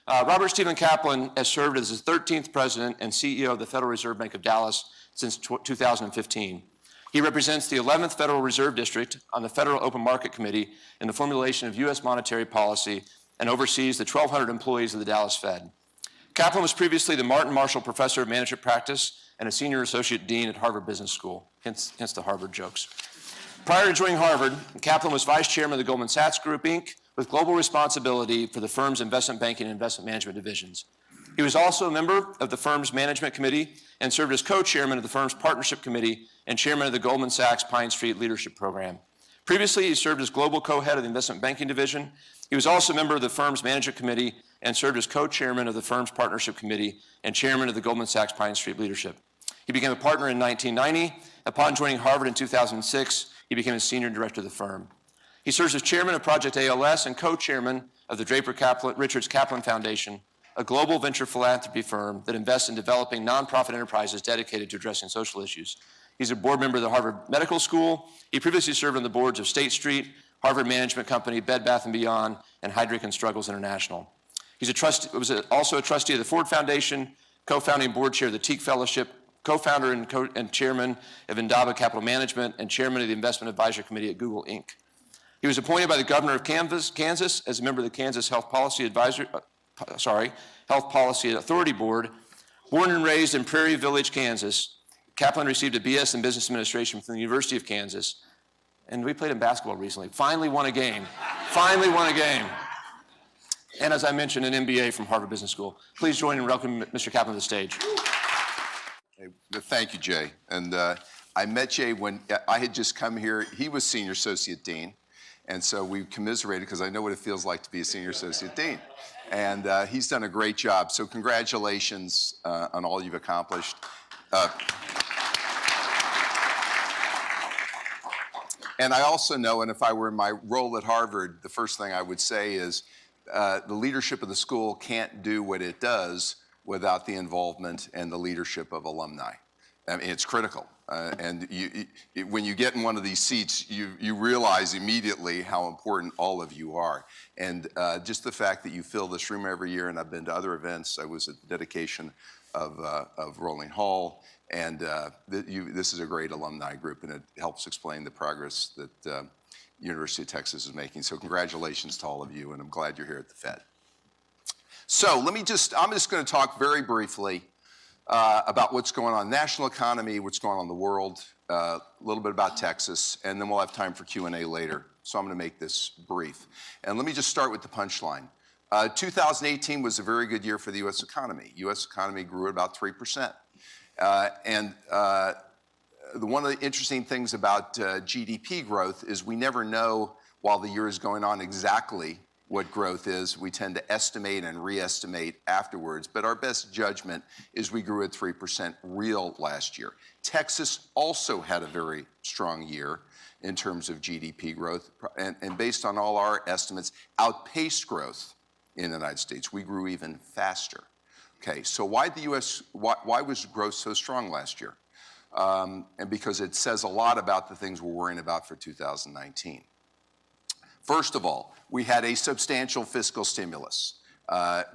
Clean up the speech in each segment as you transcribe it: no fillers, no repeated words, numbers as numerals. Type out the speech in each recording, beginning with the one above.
Robert Stephen Kaplan has served as the 13th president and CEO of the Federal Reserve Bank of Dallas since 2015. He represents the 11th Federal Reserve District on the Federal Open Market Committee in the formulation of U.S. monetary policy and oversees the 1,200 employees of the Dallas Fed. Kaplan was previously the Martin Marshall Professor of Management Practice and a Senior Associate Dean at Harvard Business School, hence the Harvard jokes. Prior to joining Harvard, Kaplan was Vice Chairman of the Goldman Sachs Group, Inc., with global responsibility for the firm's investment banking and investment management divisions. He was also a member of the firm's management committee and served as co-chairman of the firm's partnership committee and chairman of the Goldman Sachs Pine Street Leadership Program. Previously, he served as global co-head of the investment banking division. He was also a member of the firm's management committee and served as co-chairman of the firm's partnership committee and chairman of the Goldman Sachs Pine Street Leadership. He became a partner in 1990. Upon joining Harvard in 2006, he became a senior director of the firm. He serves as chairman of Project ALS and co-chairman of the Draper Richards Kaplan Foundation, a global venture philanthropy firm that invests in developing nonprofit enterprises dedicated to addressing social issues. He's a board member of the Harvard Medical School. He previously served on the boards of State Street, Harvard Management Company, Bed Bath & Beyond, and Heidrick & Struggles International. He's also a trustee of the Ford Foundation, co-founding board chair of the Teak Fellowship, co-founder and chairman of Indaba Capital Management, and chairman of the Investment Advisory Committee at Google, Inc. He was appointed by the governor of Kansas as a member of the Kansas Health Policy Authority Board. Born and raised in Prairie Village, Kansas, Kaplan received a BS in Business Administration from the University of Kansas. And we played in basketball recently. Finally won a game. Finally won a game. And as I mentioned, an MBA from Harvard Business School. Please join and welcome Mr. Kaplan to the stage. Hey, thank you, Jay. And I met Jay when I had just come here. He was Senior Associate Dean. And so we commiserated because I know what it feels like to be a Senior Associate Dean. And he's done a great job. So congratulations on all you've accomplished. And I also know, and if I were in my role at Harvard, the first thing I would say is the leadership of the school can't do what it does without the involvement and the leadership of alumni. I mean, it's critical. And when you get in one of these seats, you realize immediately how important all of you are. And just the fact that you fill this room every year, and I've been to other events. I was at the dedication of Rolling Hall, and this is a great alumni group, and it helps explain the progress that University of Texas is making. So congratulations to all of you, and I'm glad you're here at the Fed. So I'm just going to talk very briefly about what's going on in the national economy, what's going on in the world, a little bit about Texas, and then we'll have time for Q&A later. So I'm going to make this brief. And let me just start with the punchline. 2018 was a very good year for the U.S. economy. U.S. economy grew at about 3%. One of the interesting things about GDP growth is we never know while the year is going on exactly what growth is. We tend to estimate and re-estimate afterwards, but our best judgment is we grew at 3% real last year. Texas also had a very strong year in terms of GDP growth, and based on all our estimates, outpaced growth in the United States. We grew even faster. Okay, so why was growth so strong last year? And because it says a lot about the things we're worrying about for 2019. First of all, we had a substantial fiscal stimulus,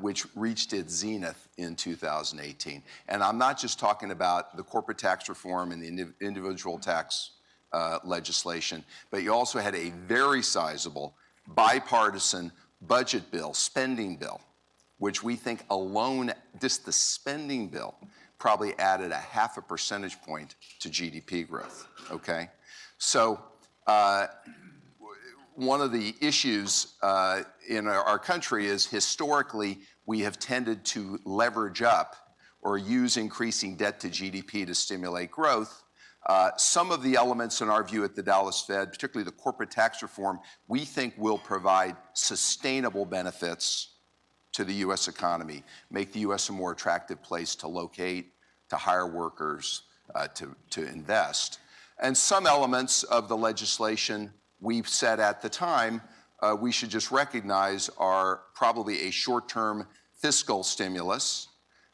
which reached its zenith in 2018. And I'm not just talking about the corporate tax reform and the individual tax legislation, but you also had a very sizable bipartisan budget bill, spending bill, which we think alone, just the spending bill, probably added 0.5 percentage point to GDP growth, okay? So one of the issues in our country is historically we have tended to leverage up or use increasing debt to GDP to stimulate growth. Some of the elements in our view at the Dallas Fed, particularly the corporate tax reform, we think will provide sustainable benefits to the U.S. economy, make the U.S. a more attractive place to locate, to hire workers, to invest. And some elements of the legislation we've said at the time we should just recognize are probably a short-term fiscal stimulus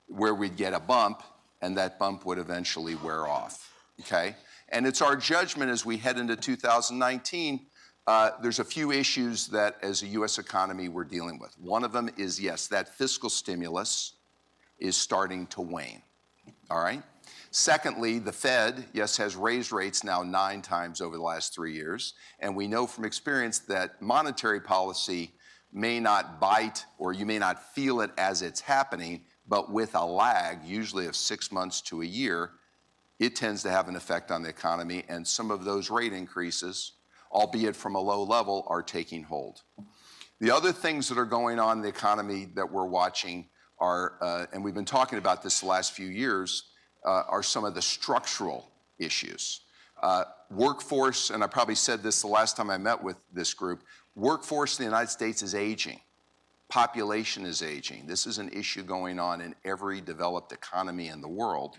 where we'd get a bump and that bump would eventually wear off, okay? And it's our judgment as we head into 2019 There's a few issues that as a U.S. economy we're dealing with. One of them is, yes, that fiscal stimulus is starting to wane, all right? Secondly, the Fed, yes, has raised rates now 9 times over the last 3 years, and we know from experience that monetary policy may not bite or you may not feel it as it's happening, but with a lag, usually of 6 months to a year, it tends to have an effect on the economy, and some of those rate increases, albeit from a low level, are taking hold. The other things that are going on in the economy that we're watching are, and we've been talking about this the last few years, are some of the structural issues. Workforce, and I probably said this the last time I met with this group, workforce in the United States is aging. Population is aging. This is an issue going on in every developed economy in the world.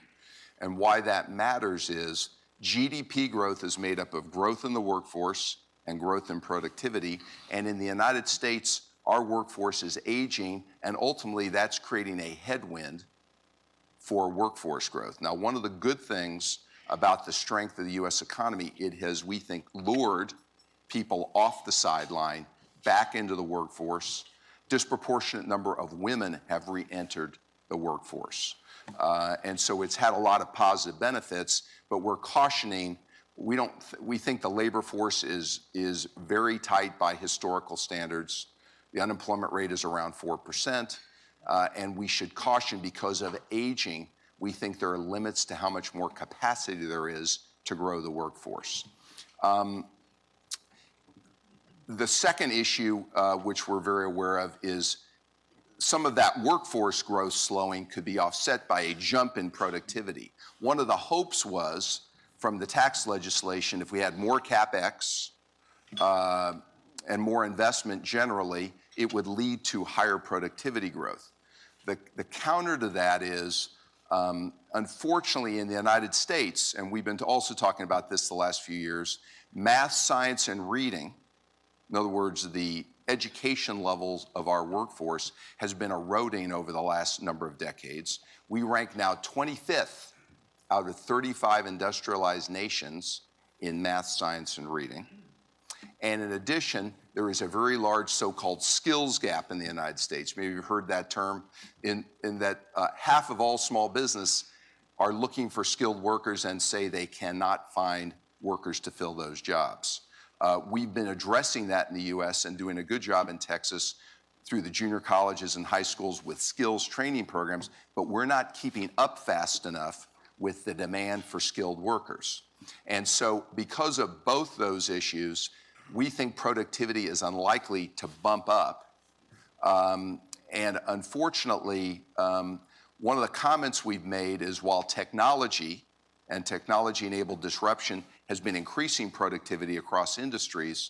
And why that matters is GDP growth is made up of growth in the workforce and growth in productivity. And in the United States, our workforce is aging, and ultimately that's creating a headwind for workforce growth. Now, one of the good things about the strength of the U.S. economy, it has, we think, lured people off the sideline back into the workforce. Disproportionate number of women have re-entered the workforce. And so it's had a lot of positive benefits, but we're cautioning, we think the labor force is very tight by historical standards. The unemployment rate is around 4%, and we should caution because of aging. We think there are limits to how much more capacity there is to grow the workforce. The second issue, which we're very aware of, is some of that workforce growth slowing could be offset by a jump in productivity. One of the hopes was, from the tax legislation, if we had more CapEx and more investment generally, it would lead to higher productivity growth. The counter to that is, unfortunately in the United States, and we've been also talking about this the last few years, math, science, and reading, in other words, the education levels of our workforce has been eroding over the last number of decades. We rank now 25th out of 35 industrialized nations in math, science, and reading. And in addition, there is a very large so-called skills gap in the United States. Maybe you've heard that term, in that half of all small business are looking for skilled workers and say they cannot find workers to fill those jobs. We've been addressing that in the US and doing a good job in Texas through the junior colleges and high schools with skills training programs, but we're not keeping up fast enough with the demand for skilled workers. And so because of both those issues, we think productivity is unlikely to bump up. And unfortunately, one of the comments we've made is while technology and technology-enabled disruption has been increasing productivity across industries,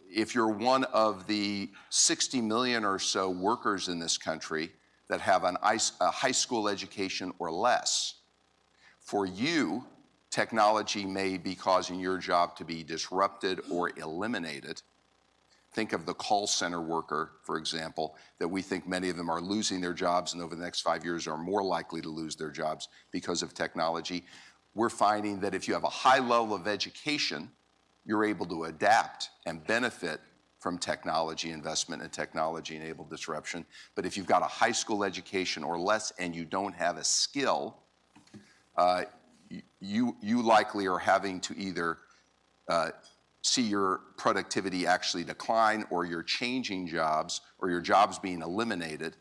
if you're one of the 60 million or so workers in this country that have a high school education or less, for you, technology may be causing your job to be disrupted or eliminated. Think of the call center worker, for example, that we think many of them are losing their jobs and over the next 5 years are more likely to lose their jobs because of technology. We're finding that if you have a high level of education, you're able to adapt and benefit from technology investment and technology-enabled disruption. But if you've got a high school education or less and you don't have a skill, you likely are having to either see your productivity actually decline, or you're changing jobs, or your job's being eliminated.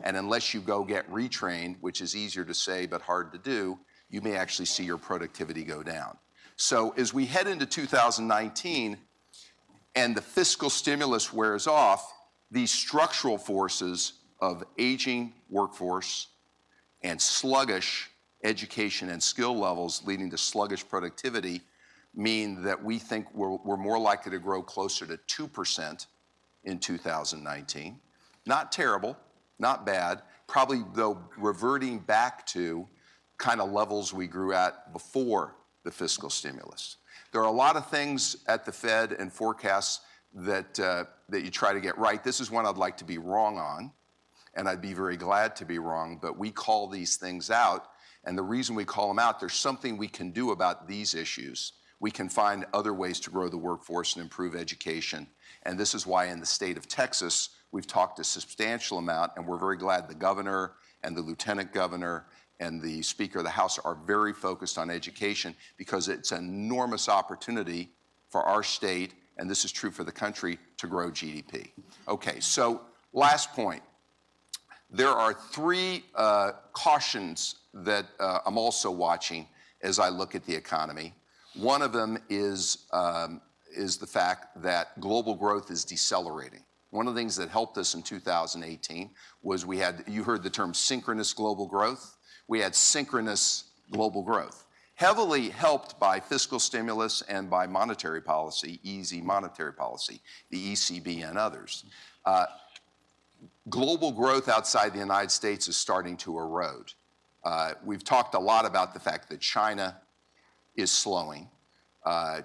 And unless you go get retrained, which is easier to say but hard to do, you may actually see your productivity go down. So as we head into 2019 and the fiscal stimulus wears off, these structural forces of aging workforce and sluggish education and skill levels leading to sluggish productivity mean that we think we're more likely to grow closer to 2% in 2019. Not terrible, not bad, probably though reverting back to kind of levels we grew at before the fiscal stimulus. There are a lot of things at the Fed and forecasts that you try to get right. This is one I'd like to be wrong on, and I'd be very glad to be wrong, but we call these things out, and the reason we call them out, there's something we can do about these issues. we can find other ways to grow the workforce and improve education. And this is why in the state of Texas, we've talked a substantial amount, and we're very glad the governor and the lieutenant governor and the Speaker of the House are very focused on education, because it's an enormous opportunity for our state, and this is true for the country, to grow GDP. Okay, so last point. There are three cautions that I'm also watching as I look at the economy. One of them is the fact that global growth is decelerating. One of the things that helped us in 2018 was you heard the term synchronous global growth. We had synchronous global growth, heavily helped by fiscal stimulus and by monetary policy, easy monetary policy, the ECB and others. Global growth outside the United States is starting to erode. We've talked a lot about the fact that China is slowing.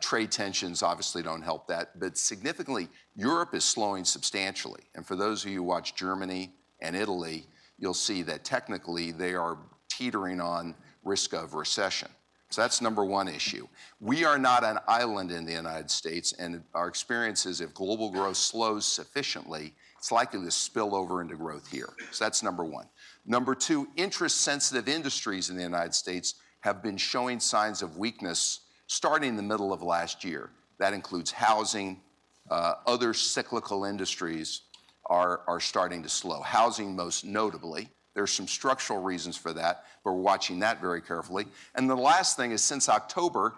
Trade tensions obviously don't help that, but significantly, Europe is slowing substantially. And for those of you who watch Germany and Italy, you'll see that technically they are teetering on risk of recession. So that's number one issue. We are not an island in the United States, and our experience is if global growth slows sufficiently, it's likely to spill over into growth here. So that's number one. Number two, interest-sensitive industries in the United States have been showing signs of weakness starting in the middle of last year. That includes housing, other cyclical industries are starting to slow. Housing most notably. There's some structural reasons for that, but we're watching that very carefully. And the last thing is, since October,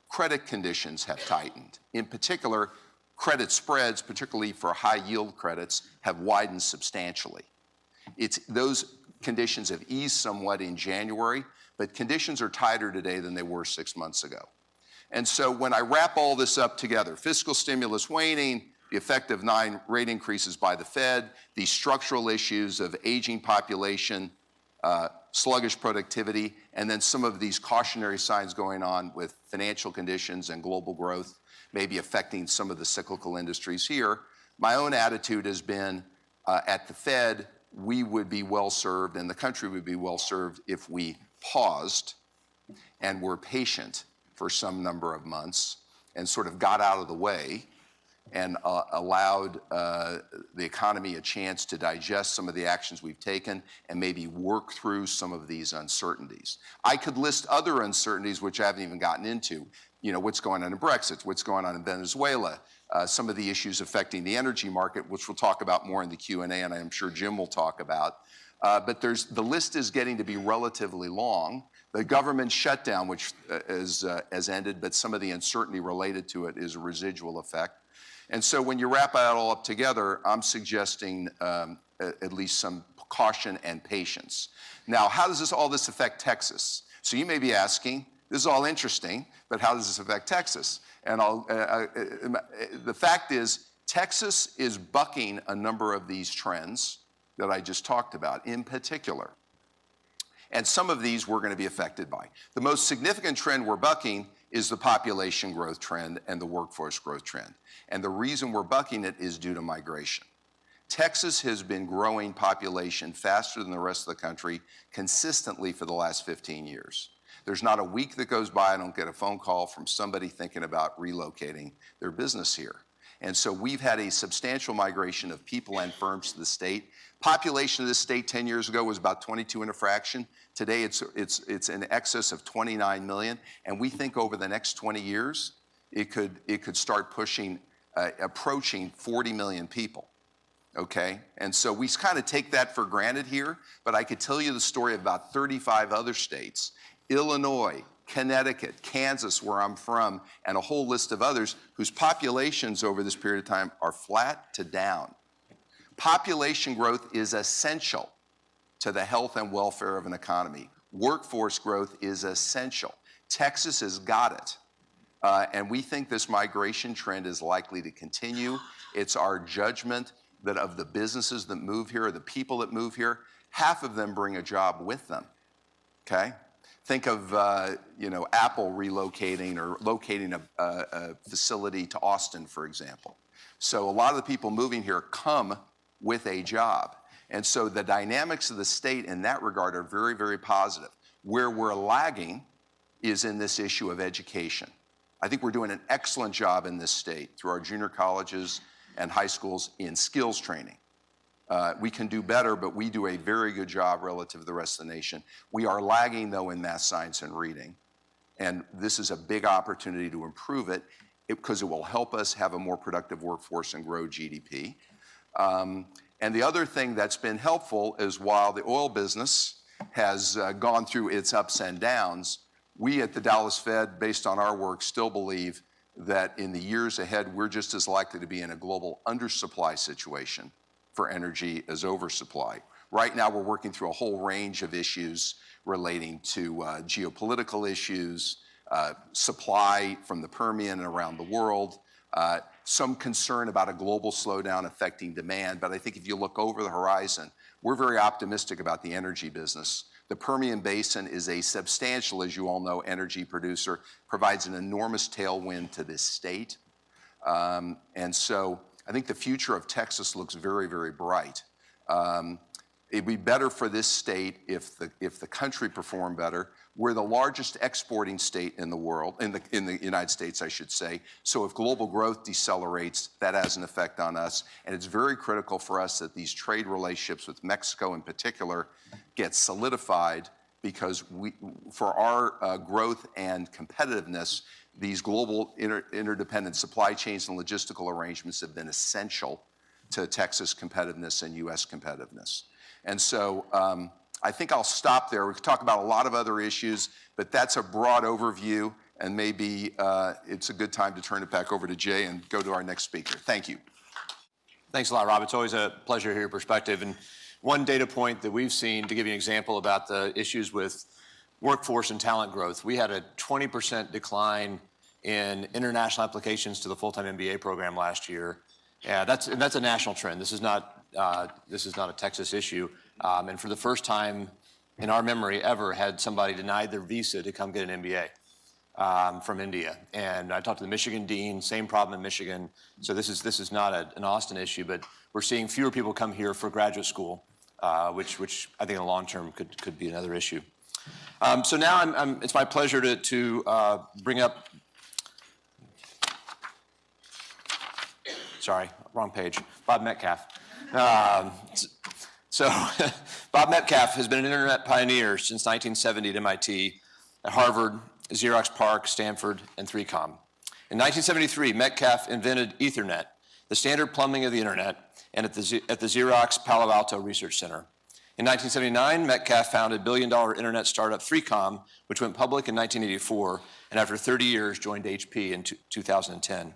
credit conditions have tightened. In particular, credit spreads, particularly for high yield credits, have widened substantially. Those conditions have eased somewhat in January, but conditions are tighter today than they were 6 months ago. And so when I wrap all this up together, fiscal stimulus waning, the effect of 9 rate increases by the Fed, the structural issues of aging population, sluggish productivity, and then some of these cautionary signs going on with financial conditions and global growth maybe affecting some of the cyclical industries here, my own attitude has been at the Fed, we would be well served and the country would be well served if we paused and were patient for some number of months and sort of got out of the way and allowed the economy a chance to digest some of the actions we've taken and maybe work through some of these uncertainties. I could list other uncertainties which I haven't even gotten into. You know, what's going on in Brexit, what's going on in Venezuela, some of the issues affecting the energy market, which we'll talk about more in the Q&A, and I'm sure Jim will talk about. But the list is getting to be relatively long. The government shutdown, which has ended, but some of the uncertainty related to it is a residual effect. And so when you wrap that all up together, I'm suggesting at least some caution and patience. Now, how does all this affect Texas? So you may be asking, this is all interesting, but how does this affect Texas? And the fact is, Texas is bucking a number of these trends that I just talked about in particular. And some of these we're going to be affected by. The most significant trend we're bucking is the population growth trend and the workforce growth trend. And the reason we're bucking it is due to migration. Texas has been growing population faster than the rest of the country consistently for the last 15 years. There's not a week that goes by I don't get a phone call from somebody thinking about relocating their business here. And so we've had a substantial migration of people and firms to the state. Population of this state 10 years ago was about 22 and a fraction. Today it's in excess of 29 million. And we think over the next 20 years, it could start approaching 40 million people. Okay, and so we kind of take that for granted here, but I could tell you the story of about 35 other states, Illinois, Connecticut, Kansas, where I'm from, and a whole list of others whose populations over this period of time are flat to down. Population growth is essential to the health and welfare of an economy. Workforce growth is essential. Texas has got it. And we think this migration trend is likely to continue. It's our judgment that of the businesses that move here, or the people that move here, half of them bring a job with them, okay? Think of Apple relocating or locating a facility to Austin, for example. So a lot of the people moving here come with a job. And so the dynamics of the state in that regard are very, very positive. Where we're lagging is in this issue of education. I think we're doing an excellent job in this state through our junior colleges and high schools in skills training. We can do better, but we do a very good job relative to the rest of the nation. We are lagging, though, in math, science, and reading. And this is a big opportunity to improve it because it will help us have a more productive workforce and grow GDP. And the other thing that's been helpful is while the oil business has gone through its ups and downs, we at the Dallas Fed, based on our work, still believe that in the years ahead, we're just as likely to be in a global undersupply situation for energy as oversupply. Right now, we're working through a whole range of issues relating to geopolitical issues, supply from the Permian and around the world, some concern about a global slowdown affecting demand. But I think if you look over the horizon, we're very optimistic about the energy business. The Permian Basin is a substantial, as you all know, energy producer, provides an enormous tailwind to this state. And so I think the future of Texas looks very, very bright. It'd be better for this state if the country performed better. We're the largest exporting state in the world, in the United States, I should say. So if global growth decelerates, that has an effect on us. And it's very critical for us that these trade relationships with Mexico in particular get solidified, because for our growth and competitiveness, these global interdependent supply chains and logistical arrangements have been essential to Texas competitiveness and U.S. competitiveness. And so I think I'll stop there. We could talk about a lot of other issues, but that's a broad overview, and maybe it's a good time to turn it back over to Jay and go to our next speaker. Thank you. Thanks a lot, Rob. It's always a pleasure to hear your perspective. And one data point that we've seen, to give you an example about the issues with workforce and talent growth, we had a 20% decline in international applications to the full-time MBA program last year. Yeah, that's a national trend. This is not a Texas issue. And for the first time in our memory ever, had somebody denied their visa to come get an MBA from India. And I talked to the Michigan dean, same problem in Michigan. So this is not an Austin issue, but we're seeing fewer people come here for graduate school, which I think in the long term could be another issue. So now it's my pleasure to bring up. Sorry, wrong page. Bob Metcalfe. So Bob Metcalfe has been an internet pioneer since 1970 at MIT, at Harvard, Xerox PARC, Stanford, and 3Com. In 1973, Metcalfe invented Ethernet, the standard plumbing of the internet, and at the Xerox Palo Alto Research Center. In 1979, Metcalfe founded billion-dollar internet startup 3Com, which went public in 1984, and after 30 years joined HP in 2010.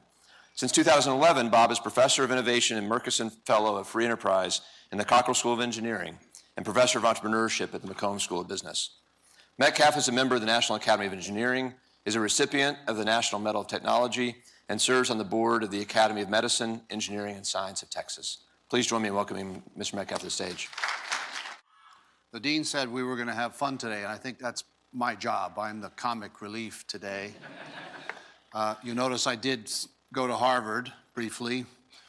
Since 2011, Bob is Professor of Innovation and Murchison Fellow of Free Enterprise in the Cockrell School of Engineering and Professor of Entrepreneurship at the McCombs School of Business. Metcalfe is a member of the National Academy of Engineering, is a recipient of the National Medal of Technology, and serves on the board of the Academy of Medicine, Engineering, and Science of Texas. Please join me in welcoming Mr. Metcalfe to the stage. The dean said we were going to have fun today, and I think that's my job. I'm the comic relief today. You notice I did go to Harvard briefly,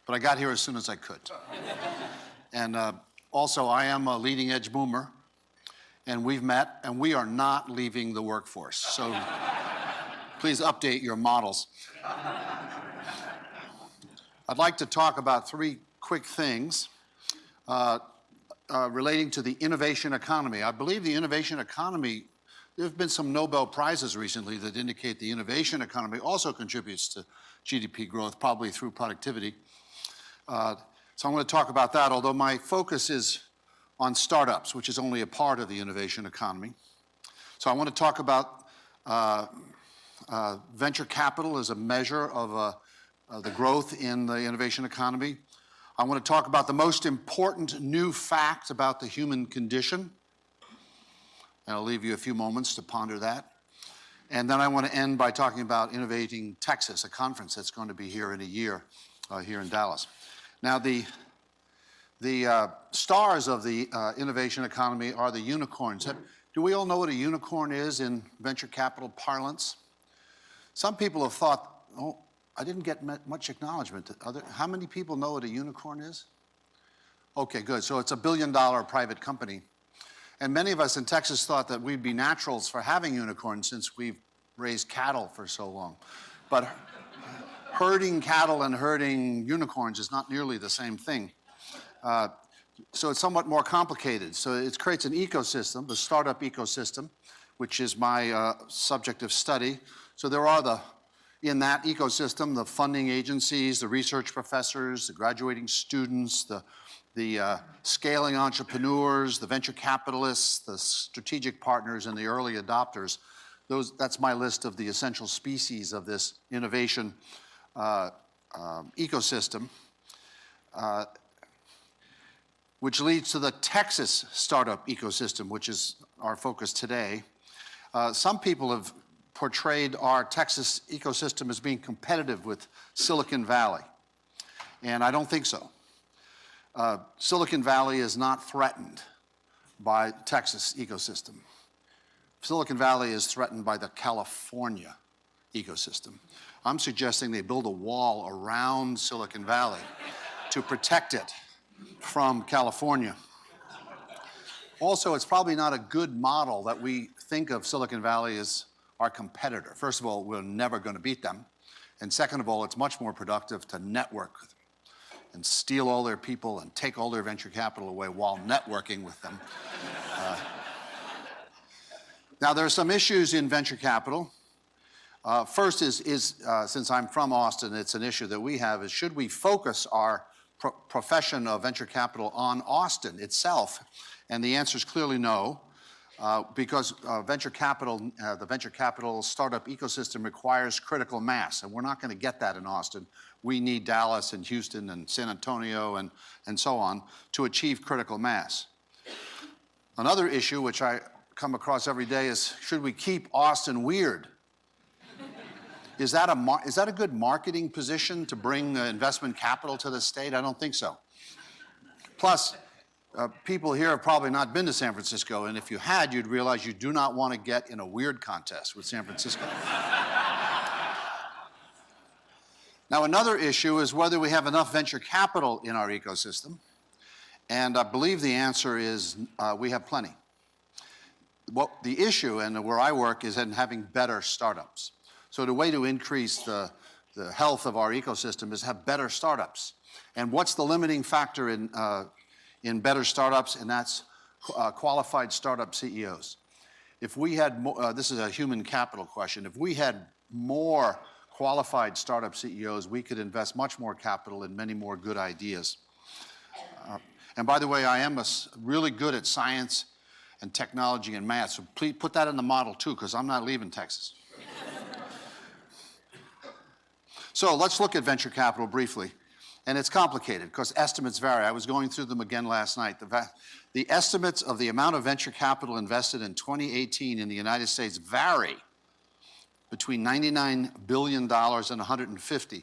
but I got here as soon as I could. And also, I am a leading edge boomer, and we've met, and we are not leaving the workforce. So please update your models. I'd like to talk about three quick things relating to the innovation economy. I believe the innovation economy, there have been some Nobel Prizes recently that indicate the innovation economy also contributes to GDP growth, probably through productivity. So I'm going to talk about that, although my focus is on startups, which is only a part of the innovation economy. So I want to talk about venture capital as a measure of the growth in the innovation economy. I want to talk about the most important new fact about the human condition. And I'll leave you a few moments to ponder that. And then I want to end by talking about Innovating Texas, a conference that's going to be here in a year here in Dallas. Now, the stars of the innovation economy are the unicorns. Do we all know what a unicorn is in venture capital parlance? Some people have thought, oh, I didn't get much acknowledgement. How many people know what a unicorn is? Okay, good. So it's $1 billion private company. And many of us in Texas thought that we'd be naturals for having unicorns since we've raised cattle for so long. But herding cattle and herding unicorns is not nearly the same thing. So it's somewhat more complicated. So it creates an ecosystem, the startup ecosystem, which is my subject of study. So there are in that ecosystem, the funding agencies, the research professors, the graduating students, the scaling entrepreneurs, the venture capitalists, the strategic partners, and the early adopters. That's my list of the essential species of this innovation ecosystem, which leads to the Texas startup ecosystem, which is our focus today. Some people have portrayed our Texas ecosystem as being competitive with Silicon Valley, and I don't think so. Silicon Valley is not threatened by Texas ecosystem. Silicon Valley is threatened by the California ecosystem. I'm suggesting they build a wall around Silicon Valley to protect it from California. Also, it's probably not a good model that we think of Silicon Valley as our competitor. First of all, we're never going to beat them. And second of all, it's much more productive to network with them and steal all their people and take all their venture capital away while networking with them. Now, there are some issues in venture capital. First is since I'm from Austin, it's an issue that we have, is should we focus our profession of venture capital on Austin itself? And the answer is clearly no, because the venture capital startup ecosystem requires critical mass, and we're not going to get that in Austin. We need Dallas and Houston and San Antonio and so on to achieve critical mass. Another issue which I come across every day is, should we keep Austin weird? Is that a good marketing position to bring investment capital to the state? I don't think so. Plus, people here have probably not been to San Francisco, and if you had, you'd realize you do not want to get in a weird contest with San Francisco. Now, another issue is whether we have enough venture capital in our ecosystem, and I believe the answer is we have plenty. The issue, and where I work, is in having better startups. So the way to increase the health of our ecosystem is have better startups. And what's the limiting factor in better startups? And that's qualified startup CEOs. If we had more, this is a human capital question, if we had more qualified startup CEOs, we could invest much more capital in many more good ideas. And by the way, I am really good at science and technology and math, so please put that in the model too, because I'm not leaving Texas. So let's look at venture capital briefly. And it's complicated because estimates vary. I was going through them again last night. The estimates of the amount of venture capital invested in 2018 in the United States vary between $99 billion and $150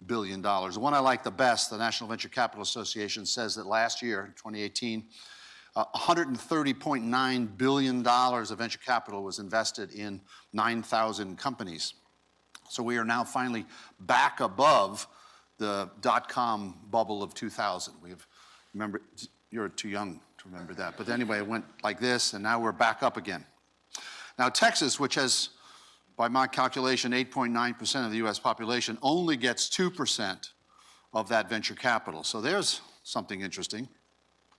billion. The one I like the best, the National Venture Capital Association, says that last year, 2018, $130.9 billion of venture capital was invested in 9,000 companies. So we are now finally back above the dot-com bubble of 2000. Remember, you're too young to remember that. But anyway, it went like this, and now we're back up again. Now, Texas, which has, by my calculation, 8.9% of the US population, only gets 2% of that venture capital. So there's something interesting.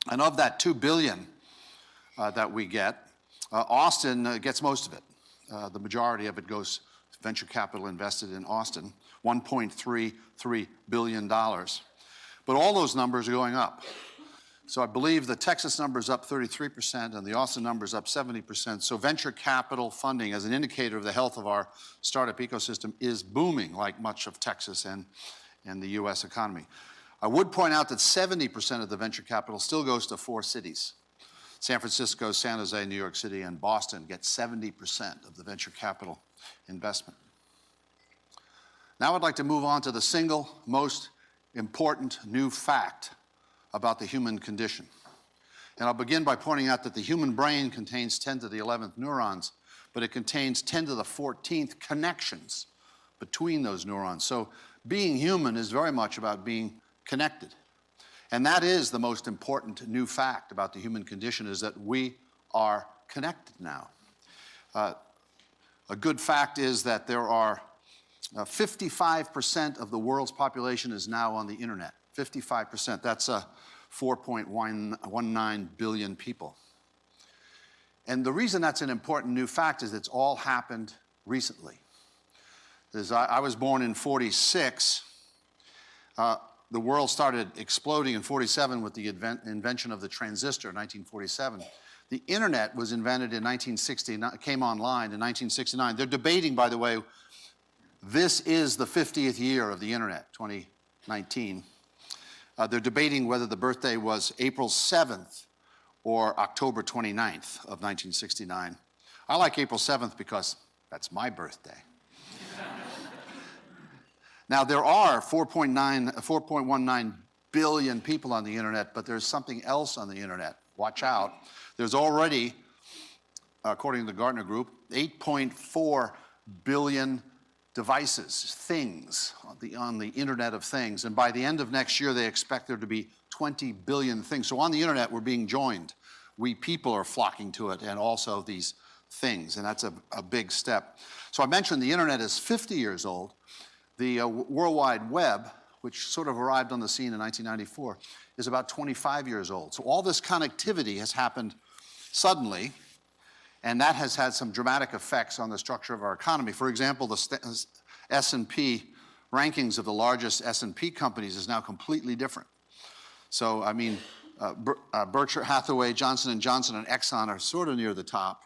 And of that $2 billion that we get, Austin gets most of it. The majority of it goes venture capital invested in Austin, $1.33 billion. But all those numbers are going up. So I believe the Texas number is up 33% and the Austin number is up 70%. So venture capital funding as an indicator of the health of our startup ecosystem is booming, like much of Texas and the US economy. I would point out that 70% of the venture capital still goes to 4 cities. San Francisco, San Jose, New York City, and Boston get 70% of the venture capital investment. Now I'd like to move on to the single most important new fact about the human condition. And I'll begin by pointing out that the human brain contains 10 to the 11th neurons, but it contains 10 to the 14th connections between those neurons. So being human is very much about being connected. And that is the most important new fact about the human condition, is that we are connected now. A good fact is that there are 55% of the world's population is now on the internet. 55%, that's 4.19 billion people. And the reason that's an important new fact is it's all happened recently. I was born in 46. The world started exploding in 47 with the invention of the transistor in 1947. The internet was invented in 1960, came online in 1969. They're debating, by the way, this is the 50th year of the internet, 2019. They're debating whether the birthday was April 7th or October 29th of 1969. I like April 7th because that's my birthday. Now, there are 4.19 billion people on the internet, but there's something else on the internet. Watch out. There's already, according to the Gartner Group, 8.4 billion devices, things, on the Internet of Things. And by the end of next year, they expect there to be 20 billion things. So on the internet, we're being joined. We people are flocking to it, and also these things, and that's a big step. So I mentioned the internet is 50 years old. The World Wide Web, which sort of arrived on the scene in 1994, is about 25 years old. So all this connectivity has happened suddenly, and that has had some dramatic effects on the structure of our economy. For example, the S&P rankings of the largest S&P companies is now completely different. So, I mean, Berkshire Hathaway, Johnson & Johnson, and Exxon are sort of near the top,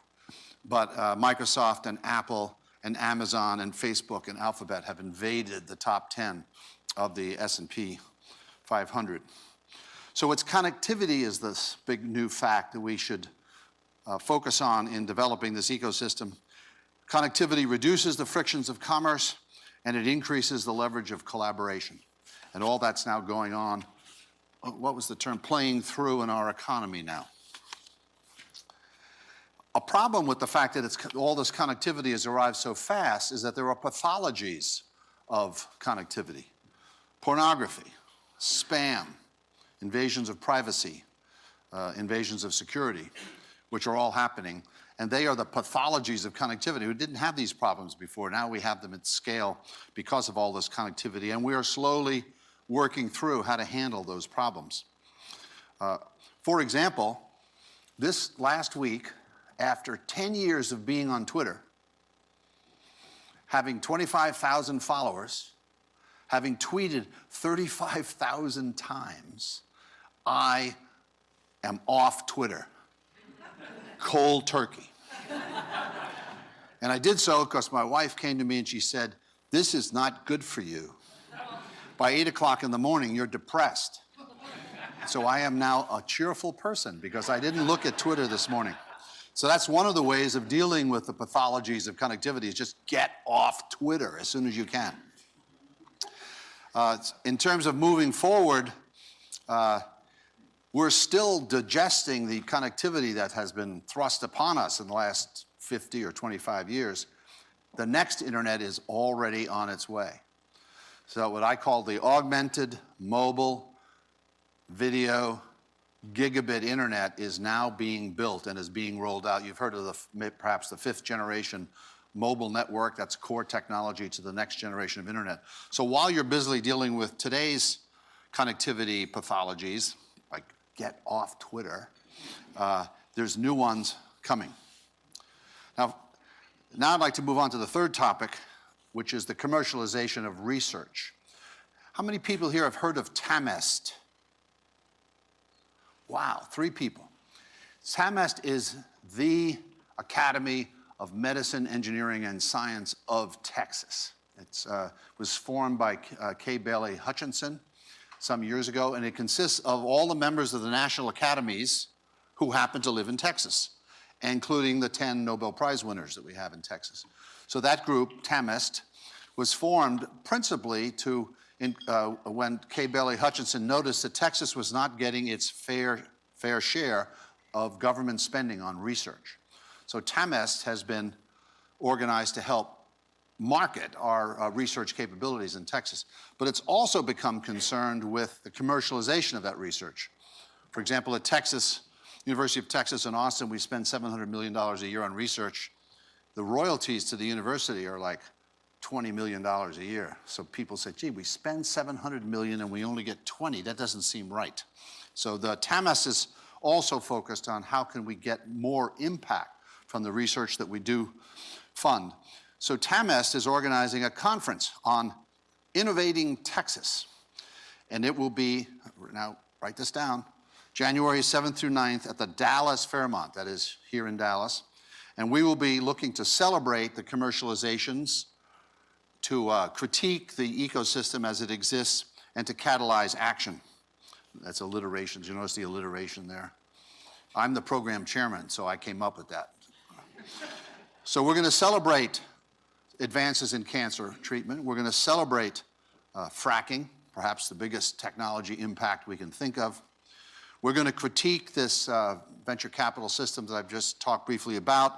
but Microsoft and Apple and Amazon and Facebook and Alphabet have invaded the top 10 of the S&P 500. So its connectivity is this big new fact that we should focus on in developing this ecosystem. Connectivity reduces the frictions of commerce, and it increases the leverage of collaboration. And all that's now going on, what was the term, playing through in our economy now. A problem with the fact that all this connectivity has arrived so fast is that there are pathologies of connectivity. Pornography, spam, invasions of privacy, invasions of security, which are all happening. And they are the pathologies of connectivity. We didn't have these problems before. Now we have them at scale because of all this connectivity. And we are slowly working through how to handle those problems. For example, this last week, after 10 years of being on Twitter, having 25,000 followers, having tweeted 35,000 times, I am off Twitter. Cold turkey. And I did so because my wife came to me and she said, "This is not good for you. By 8 o'clock in the morning, you're depressed." So I am now a cheerful person because I didn't look at Twitter this morning. So that's one of the ways of dealing with the pathologies of connectivity is just get off Twitter as soon as you can. In terms of moving forward, we're still digesting the connectivity that has been thrust upon us in the last 50 or 25 years. The next internet is already on its way. So what I call the augmented mobile video gigabit internet is now being built and is being rolled out. You've heard of perhaps the 5th generation mobile network. That's core technology to the next generation of internet. So while you're busily dealing with today's connectivity pathologies, like get off Twitter, there's new ones coming. Now I'd like to move on to the third topic, which is the commercialization of research. How many people here have heard of TAMEST? Wow, 3 people. TAMEST is the Academy of Medicine, Engineering, and Science of Texas. It was formed by K. Bailey Hutchinson some years ago, and it consists of all the members of the national academies who happen to live in Texas, including the 10 Nobel Prize winners that we have in Texas. So that group, TAMEST, was formed principally to when K. Bailey Hutchinson noticed that Texas was not getting its fair share of government spending on research. So TAMEST has been organized to help market our research capabilities in Texas. But it's also become concerned with the commercialization of that research. For example, at University of Texas in Austin, we spend $700 million a year on research. the royalties to the university are like $20 million a year. So people say, gee, we spend $700 million and we only get 20. That doesn't seem right. So the TAMAS is also focused on how can we get more impact from the research that we do fund. So TAMAS is organizing a conference on innovating Texas. And it will be, now write this down, January 7th through 9th at the Dallas Fairmont, that is here in Dallas. And we will be looking to celebrate the commercializations, to critique the ecosystem as it exists, and to catalyze action. That's alliteration. Did you notice the alliteration there? I'm the program chairman, so I came up with that. So we're going to celebrate advances in cancer treatment. We're going to celebrate fracking, perhaps the biggest technology impact we can think of. We're going to critique this venture capital system that I've just talked briefly about.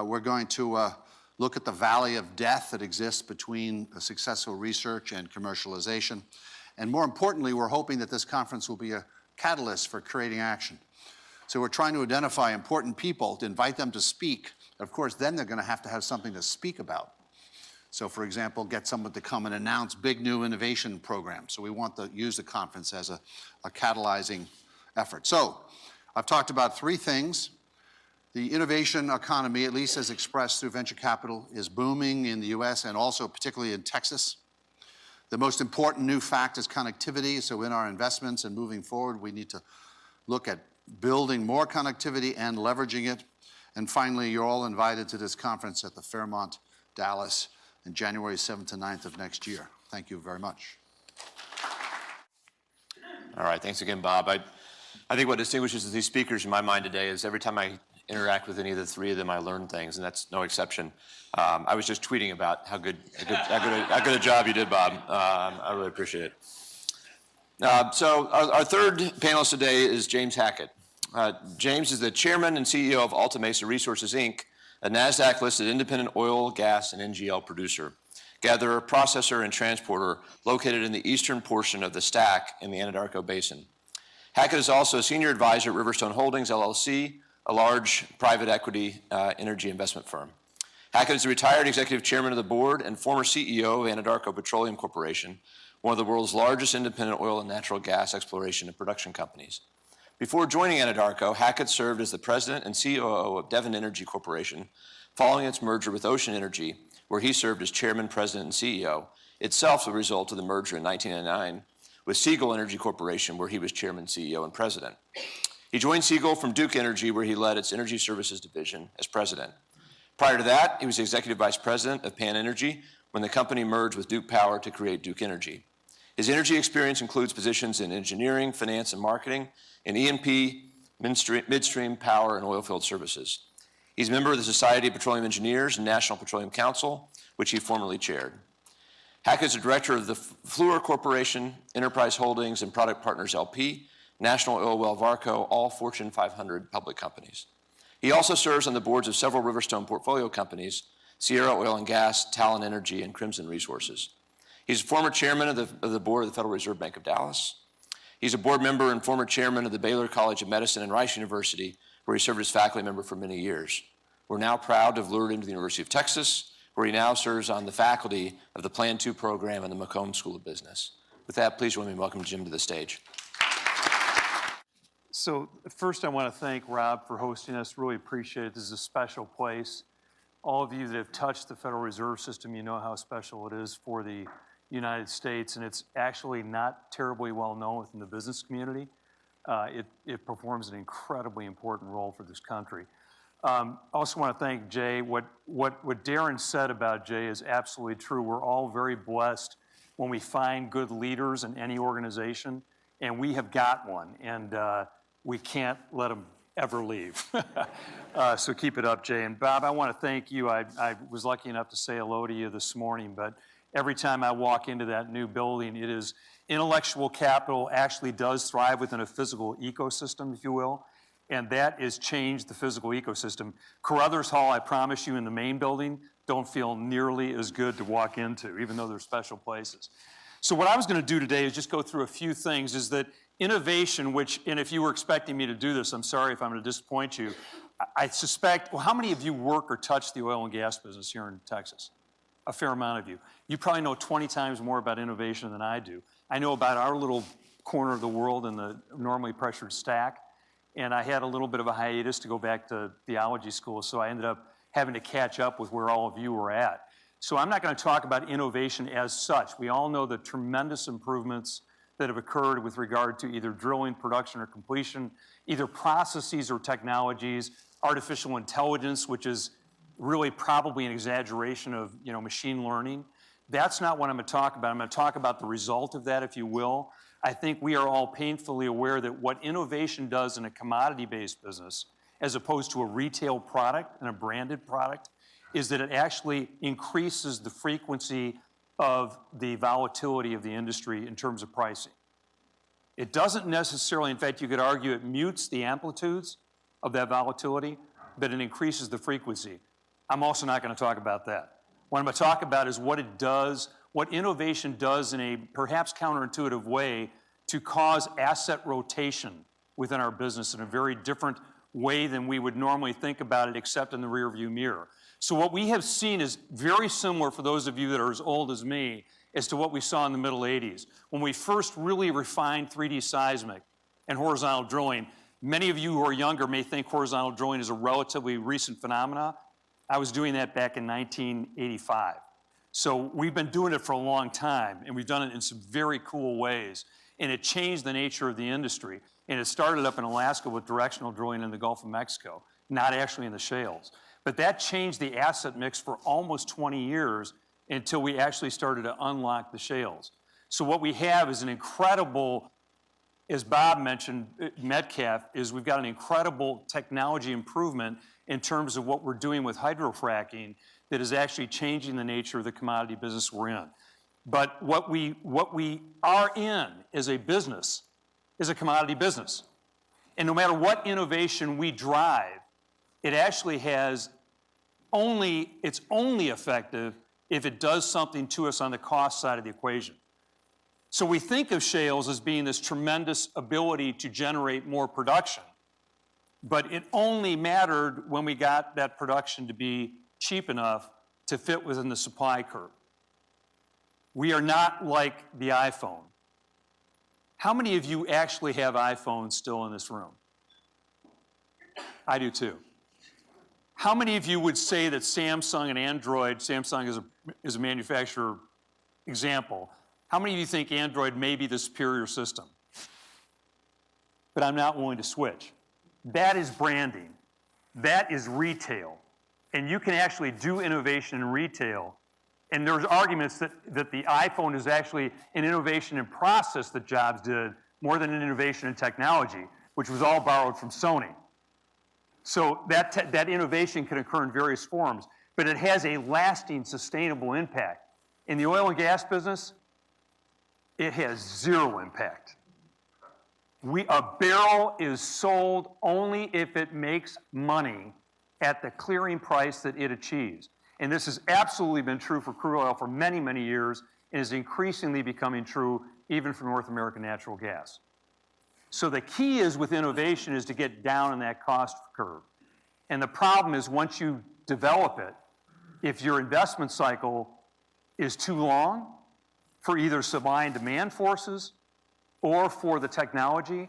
We're going to look at the valley of death that exists between successful research and commercialization. And more importantly, we're hoping that this conference will be a catalyst for creating action. So we're trying to identify important people, to invite them to speak. Of course, then they're going to have something to speak about. So for example, get someone to come and announce big new innovation programs. So we want to use the conference as a catalyzing effort. So I've talked about three things. The innovation economy, at least as expressed through venture capital, is booming in the US and also particularly in Texas. The most important new fact is connectivity. So in our investments and moving forward, we need to look at building more connectivity and leveraging it. And finally, you're all invited to this conference at the Fairmont, Dallas, in January 7th to 9th of next year. Thank you very much. All right, thanks again, Bob. I think what distinguishes these speakers in my mind today is every time I interact with any of the three of them, I learn things, and that's no exception. I was just tweeting about how good a job you did, Bob. I really appreciate it. So our third panelist today is James Hackett. James is the chairman and CEO of Alta Mesa Resources, Inc., a NASDAQ-listed independent oil, gas, and NGL producer, gatherer, processor, and transporter located in the eastern portion of the STACK in the Anadarko Basin. Hackett is also a senior advisor at Riverstone Holdings, LLC, a large private equity energy investment firm. Hackett is a retired executive chairman of the board and former CEO of Anadarko Petroleum Corporation, one of the world's largest independent oil and natural gas exploration and production companies. Before joining Anadarko, Hackett served as the president and COO of Devon Energy Corporation, following its merger with Ocean Energy, where he served as chairman, president, and CEO, itself the result of the merger in 1999 with Siegel Energy Corporation, where he was chairman, CEO, and president. He joined Siegel from Duke Energy, where he led its energy services division as president. Prior to that, he was executive vice president of Pan Energy when the company merged with Duke Power to create Duke Energy. His energy experience includes positions in engineering, finance, and marketing, in E&P, midstream, power, and oilfield services. He's a member of the Society of Petroleum Engineers and National Petroleum Council, which he formerly chaired. Hackett is a director of the Fluor Corporation, Enterprise Holdings, and Product Partners LP, National Oil Well Varco, all Fortune 500 public companies. He also serves on the boards of several Riverstone portfolio companies, Sierra Oil and Gas, Talon Energy, and Crimson Resources. He's a former chairman of the board of the Federal Reserve Bank of Dallas. He's a board member and former chairman of the Baylor College of Medicine and Rice University, where he served as faculty member for many years. We're now proud to have lured him to the University of Texas, where he now serves on the faculty of the Plan 2 program in the McCombs School of Business. With that, please join me in welcoming Jim to the stage. So first I want to thank Rob for hosting us. Really appreciate it. This is a special place. All of you that have touched the Federal Reserve System, you know how special it is for the United States, and it's actually not terribly well known within the business community. It performs an incredibly important role for this country. I also want to thank Jay. What Darren said about Jay is absolutely true. We're all very blessed when we find good leaders in any organization, and we have got one, and we can't let them ever leave. So keep it up, Jay. And Bob, I want to thank you. I was lucky enough to say hello to you this morning, but every time I walk into that new building, it is intellectual capital actually does thrive within a physical ecosystem, if you will, and that has changed the physical ecosystem. Carruthers Hall, I promise you, in the main building, don't feel nearly as good to walk into, even though they're special places. So what I was going to do today is just go through a few things, is that innovation, which, and if you were expecting me to do this, I'm sorry if I'm going to disappoint you, I suspect, well, how many of you work or touch the oil and gas business here in Texas? A fair amount of you. You probably know 20 times more about innovation than I do. I know about our little corner of the world in the normally pressured stack, and I had a little bit of a hiatus to go back to theology school, so I ended up having to catch up with where all of you were at. So I'm not going to talk about innovation as such. We all know the tremendous improvements that have occurred with regard to either drilling, production, or completion, either processes or technologies, artificial intelligence, which is really probably an exaggeration of machine learning. That's not what I'm going to talk about. I'm going to talk about the result of that, if you will. I think we are all painfully aware that what innovation does in a commodity-based business, as opposed to a retail product and a branded product, is that it actually increases the frequency of the volatility of the industry in terms of pricing. It doesn't necessarily, in fact, you could argue it mutes the amplitudes of that volatility, but it increases the frequency. I'm also not going to talk about that. What I'm going to talk about is what it does, what innovation does in a perhaps counterintuitive way to cause asset rotation within our business in a very different way than we would normally think about it, except in the rearview mirror. So what we have seen is very similar, for those of you that are as old as me, as to what we saw in the middle 80s. When we first really refined 3D seismic and horizontal drilling, many of you who are younger may think horizontal drilling is a relatively recent phenomena. I was doing that back in 1985. So we've been doing it for a long time, and we've done it in some very cool ways. And it changed the nature of the industry. And it started up in Alaska with directional drilling in the Gulf of Mexico, not actually in the shales. But that changed the asset mix for almost 20 years until we actually started to unlock the shales. So what we have is an incredible, as Bob mentioned, Metcalfe, is we've got an incredible technology improvement in terms of what we're doing with hydrofracking that is actually changing the nature of the commodity business we're in. But what we are in as a business is a commodity business. And no matter what innovation we drive, it actually it's only effective if it does something to us on the cost side of the equation. So we think of shales as being this tremendous ability to generate more production, but it only mattered when we got that production to be cheap enough to fit within the supply curve. We are not like the iPhone. How many of you actually have iPhones still in this room? I do too. How many of you would say that Samsung and Android, Samsung is a manufacturer example, how many of you think Android may be the superior system? But I'm not willing to switch. That is branding. That is retail. And you can actually do innovation in retail. And there's arguments that the iPhone is actually an innovation in process that Jobs did more than an innovation in technology, which was all borrowed from Sony. So that innovation can occur in various forms, but it has a lasting, sustainable impact. In the oil and gas business, it has zero impact. A barrel is sold only if it makes money at the clearing price that it achieves. And this has absolutely been true for crude oil for many, many years, and is increasingly becoming true even for North American natural gas. So the key is with innovation is to get down in that cost curve. And the problem is once you develop it, if your investment cycle is too long for either supply and demand forces or for the technology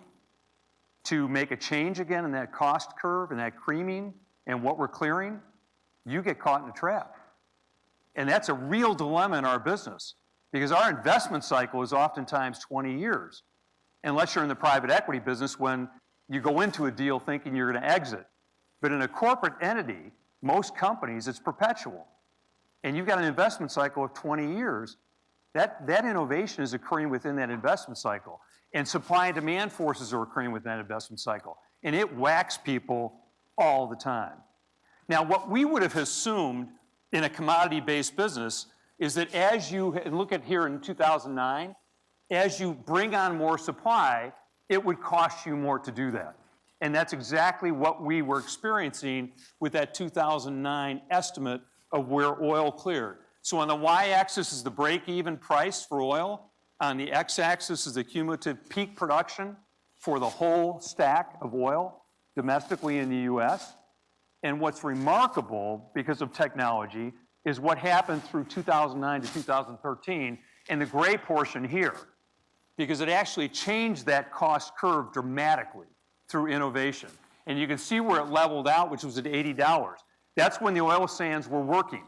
to make a change again in that cost curve and that creaming and what we're clearing, you get caught in a trap. And that's a real dilemma in our business because our investment cycle is oftentimes 20 years. Unless you're in the private equity business when you go into a deal thinking you're going to exit. But in a corporate entity, most companies, it's perpetual. And you've got an investment cycle of 20 years. That innovation is occurring within that investment cycle. And supply and demand forces are occurring within that investment cycle. And it whacks people all the time. Now, what we would have assumed in a commodity-based business is that as you, and look at here in 2009, as you bring on more supply, it would cost you more to do that. And that's exactly what we were experiencing with that 2009 estimate of where oil cleared. So on the y-axis is the break-even price for oil. On the x-axis is the cumulative peak production for the whole stack of oil domestically in the US. And what's remarkable, because of technology, is what happened through 2009 to 2013 in the gray portion here, because it actually changed that cost curve dramatically through innovation. And you can see where it leveled out, which was at $80. That's when the oil sands were working.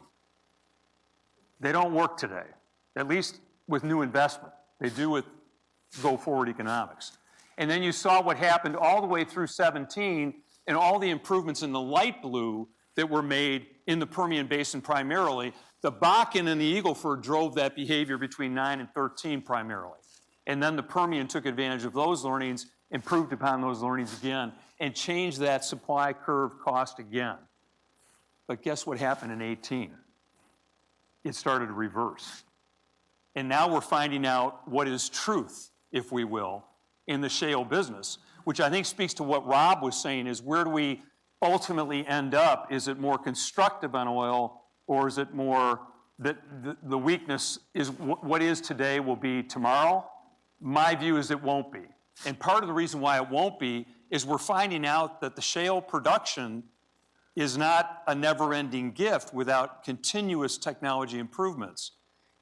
They don't work today, at least with new investment. They do with go-forward economics. And then you saw what happened all the way through 17 and all the improvements in the light blue that were made in the Permian Basin primarily. The Bakken and the Eagle Ford drove that behavior between 9 and 13 primarily. And then the Permian took advantage of those learnings, improved upon those learnings again, and changed that supply curve cost again. But guess what happened in 18? It started to reverse. And now we're finding out what is truth, if we will, in the shale business, which I think speaks to what Rob was saying, is where do we ultimately end up? Is it more constructive on oil, or is it more that the weakness is what is today will be tomorrow? My view is it won't be. And part of the reason why it won't be is we're finding out that the shale production is not a never-ending gift without continuous technology improvements.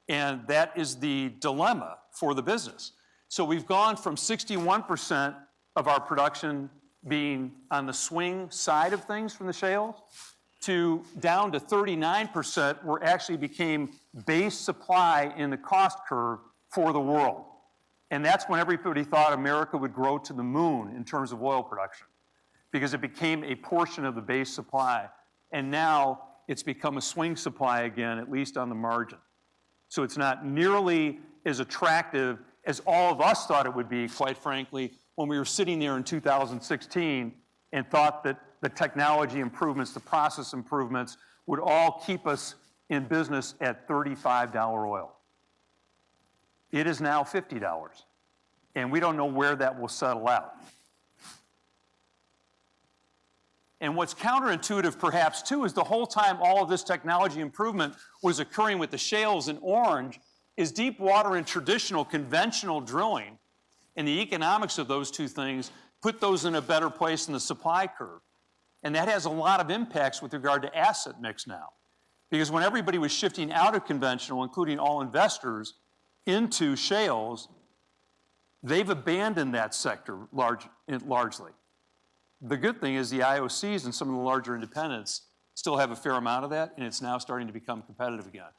And that is the dilemma for the business. So we've gone from 61% of our production being on the swing side of things from the shales to down to 39%, where actually became base supply in the cost curve for the world. And that's when everybody thought America would grow to the moon in terms of oil production, because it became a portion of the base supply. And now it's become a swing supply again, at least on the margin. So it's not nearly as attractive as all of us thought it would be, quite frankly, when we were sitting there in 2016 and thought that the technology improvements, the process improvements would all keep us in business at $35 oil. It is now $50, and we don't know where that will settle out. And what's counterintuitive perhaps too is the whole time all of this technology improvement was occurring with the shales in orange is deep water and traditional conventional drilling, and the economics of those two things put those in a better place in the supply curve. And that has a lot of impacts with regard to asset mix now. Because when everybody was shifting out of conventional, including all investors, into shales, they've abandoned that sector largely. The good thing is the IOCs and some of the larger independents still have a fair amount of that, and it's now starting to become competitive again.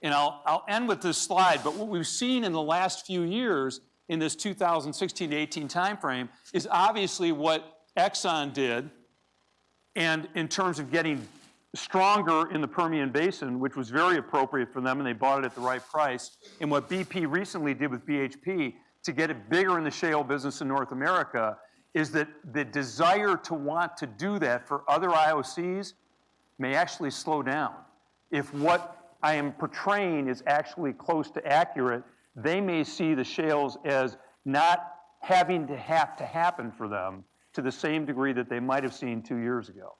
And I'll end with this slide, but what we've seen in the last few years in this 2016 to 18 timeframe is obviously what Exxon did, and in terms of getting stronger in the Permian Basin, which was very appropriate for them, and they bought it at the right price, and what BP recently did with BHP to get it bigger in the shale business in North America, is that the desire to want to do that for other IOCs may actually slow down. If what I am portraying is actually close to accurate, they may see the shales as not having to happen for them to the same degree that they might have seen 2 years ago.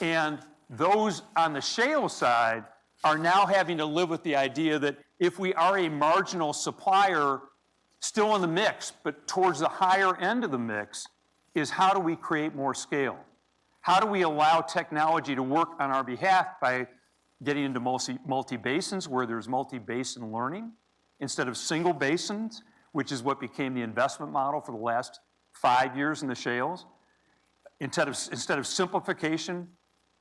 And those on the shale side are now having to live with the idea that if we are a marginal supplier still in the mix, but towards the higher end of the mix, is how do we create more scale? How do we allow technology to work on our behalf by getting into multi-basins where there's multi-basin learning instead of single basins, which is what became the investment model for the last 5 years in the shales. Instead of simplification,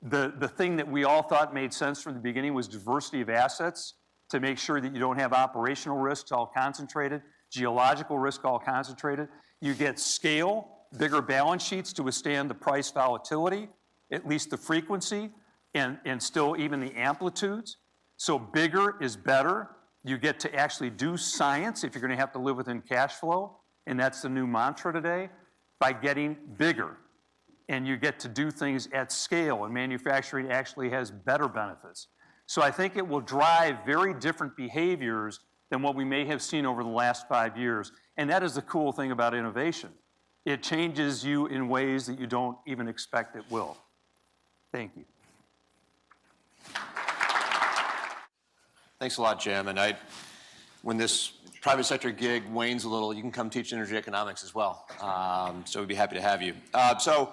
the thing that we all thought made sense from the beginning was diversity of assets to make sure that you don't have operational risks all concentrated, geological risk all concentrated. You get scale, bigger balance sheets to withstand the price volatility, at least the frequency, and still even the amplitudes. So bigger is better. You get to actually do science if you're going to have to live within cash flow, and that's the new mantra today, by getting bigger. And you get to do things at scale, and manufacturing actually has better benefits. So I think it will drive very different behaviors than what we may have seen over the last 5 years. And that is the cool thing about innovation. It changes you in ways that you don't even expect it will. Thank you. Thanks a lot, Jim. And when this private sector gig wanes a little, you can come teach energy economics as well. So we'd be happy to have you. So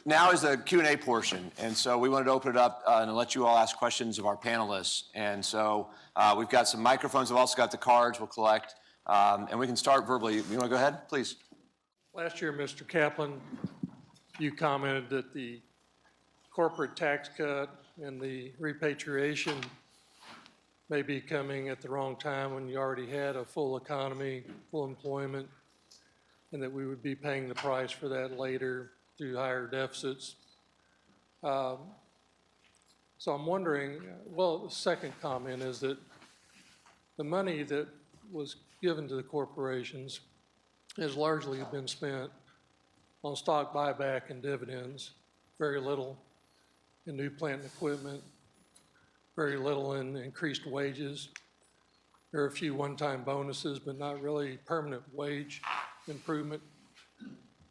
now is the Q&A portion. And so we wanted to open it up and let you all ask questions of our panelists. And so we've got some microphones. We've also got the cards we'll collect. And we can start verbally. You want to go ahead, please? Last year, Mr. Kaplan, you commented that the corporate tax cut and the repatriation may be coming at the wrong time when you already had a full economy, full employment, and that we would be paying the price for that later through higher deficits. So I'm wondering, well, the second comment is that the money that was given to the corporations has largely been spent on stock buyback and dividends, very little in new plant and equipment, very little in increased wages. There are a few one-time bonuses, but not really permanent wage improvement.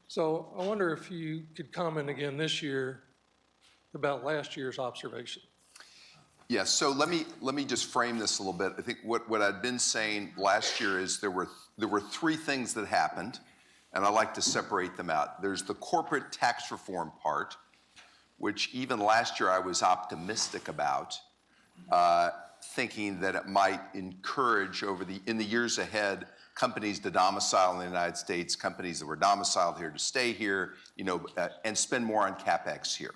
So I wonder if you could comment again this year about last year's observation. Yes, so let me just frame this a little bit. I think what I'd been saying last year is there were three things that happened, and I like to separate them out. There's the corporate tax reform part, which even last year I was optimistic about, thinking that it might encourage in the years ahead companies to domicile in the United States, companies that were domiciled here to stay here, and spend more on CapEx here.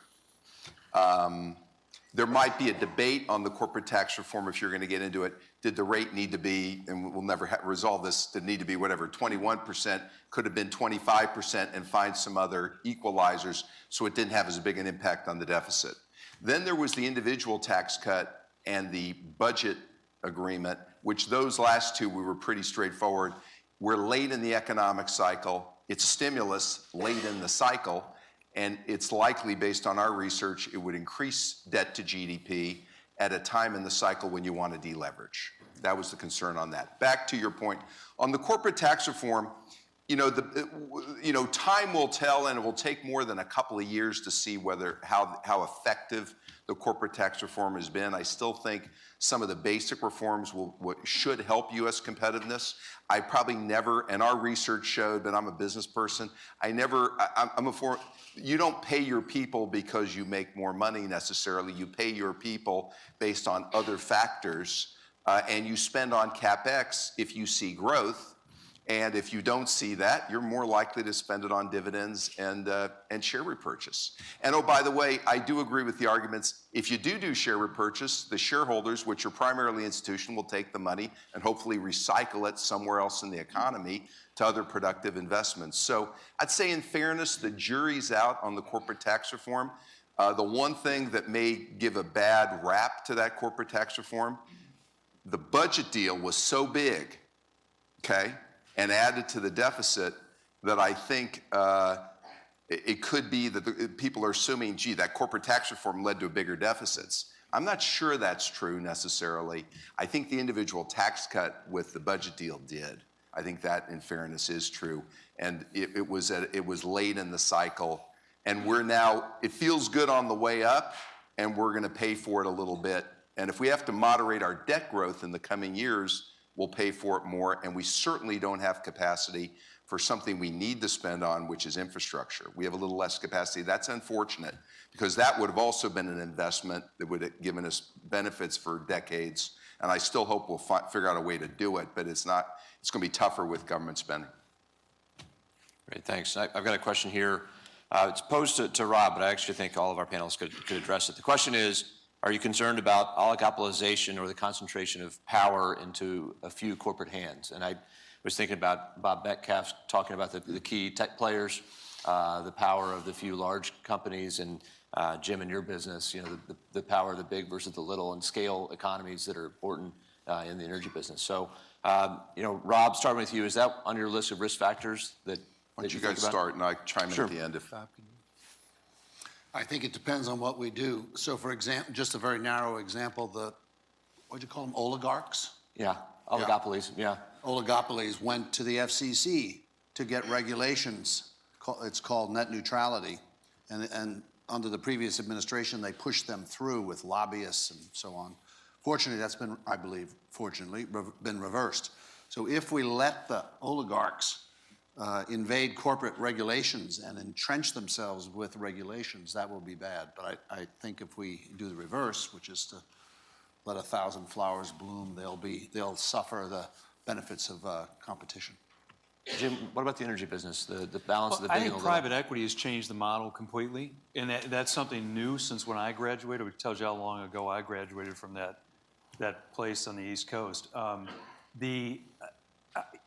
There might be a debate on the corporate tax reform if you're going to get into it. Did the rate need to be, and we'll never resolve this, did it need to be whatever, 21%, could have been 25%, and find some other equalizers so it didn't have as big an impact on the deficit. Then there was the individual tax cut and the budget agreement, which those last two we were pretty straightforward. We're late in the economic cycle. It's a stimulus late in the cycle. And it's likely, based on our research, it would increase debt to GDP at a time in the cycle when you want to deleverage. That was the concern on that. Back to your point. On the corporate tax reform, time will tell, and it will take more than a couple of years to see how effective the corporate tax reform has been. I still think some of the basic reforms should help U.S. competitiveness. I probably never, and our research showed, but I'm a business person, you don't pay your people because you make more money necessarily. You pay your people based on other factors, and you spend on CapEx if you see growth. And if you don't see that, you're more likely to spend it on dividends and share repurchase. And oh, by the way, I do agree with the arguments. If you do share repurchase, the shareholders, which are primarily institutional, will take the money and hopefully recycle it somewhere else in the economy to other productive investments. So I'd say, in fairness, the jury's out on the corporate tax reform. The one thing that may give a bad rap to that corporate tax reform, the budget deal was so big, okay, and added to the deficit, that I think it could be that people are assuming, gee, that corporate tax reform led to bigger deficits. I'm not sure that's true necessarily. I think the individual tax cut with the budget deal did. I think that, in fairness, is true. And it was late in the cycle. And it feels good on the way up, and we're going to pay for it a little bit. And if we have to moderate our debt growth in the coming years, we'll pay for it more, and we certainly don't have capacity for something we need to spend on, which is infrastructure. We have a little less capacity. That's unfortunate, because that would have also been an investment that would have given us benefits for decades, and I still hope we'll figure out a way to do it, but it's going to be tougher with government spending. Great, thanks. I've got a question here. It's posed to Rob, but I actually think all of our panelists could address it. The question is, are you concerned about oligopolization or the concentration of power into a few corporate hands? And I was thinking about Bob Metcalfe talking about the key tech players, the power of the few large companies, and Jim, in your business, the power of the big versus the little, and scale economies that are important in the energy business. So, Rob, starting with you, is that on your list of risk factors that Why don't you guys start, and I chime in at the end if... I think it depends on what we do. So, for example, just a very narrow example, what'd you call them, oligarchs? Yeah, oligopolies, yeah. Oligopolies went to the FCC to get regulations. It's called net neutrality. And under the previous administration, they pushed them through with lobbyists and so on. Fortunately, that's been, I believe, been reversed. So if we let the oligarchs invade corporate regulations and entrench themselves with regulations, that will be bad. But I think if we do the reverse, which is to let 1,000 flowers bloom, they'll suffer the benefits of competition. Jim, what about the energy business, the balance of the I big and think the little? private equity has changed the model completely, and that's something new since when I graduated, which tells you how long ago I graduated from that place on the East Coast.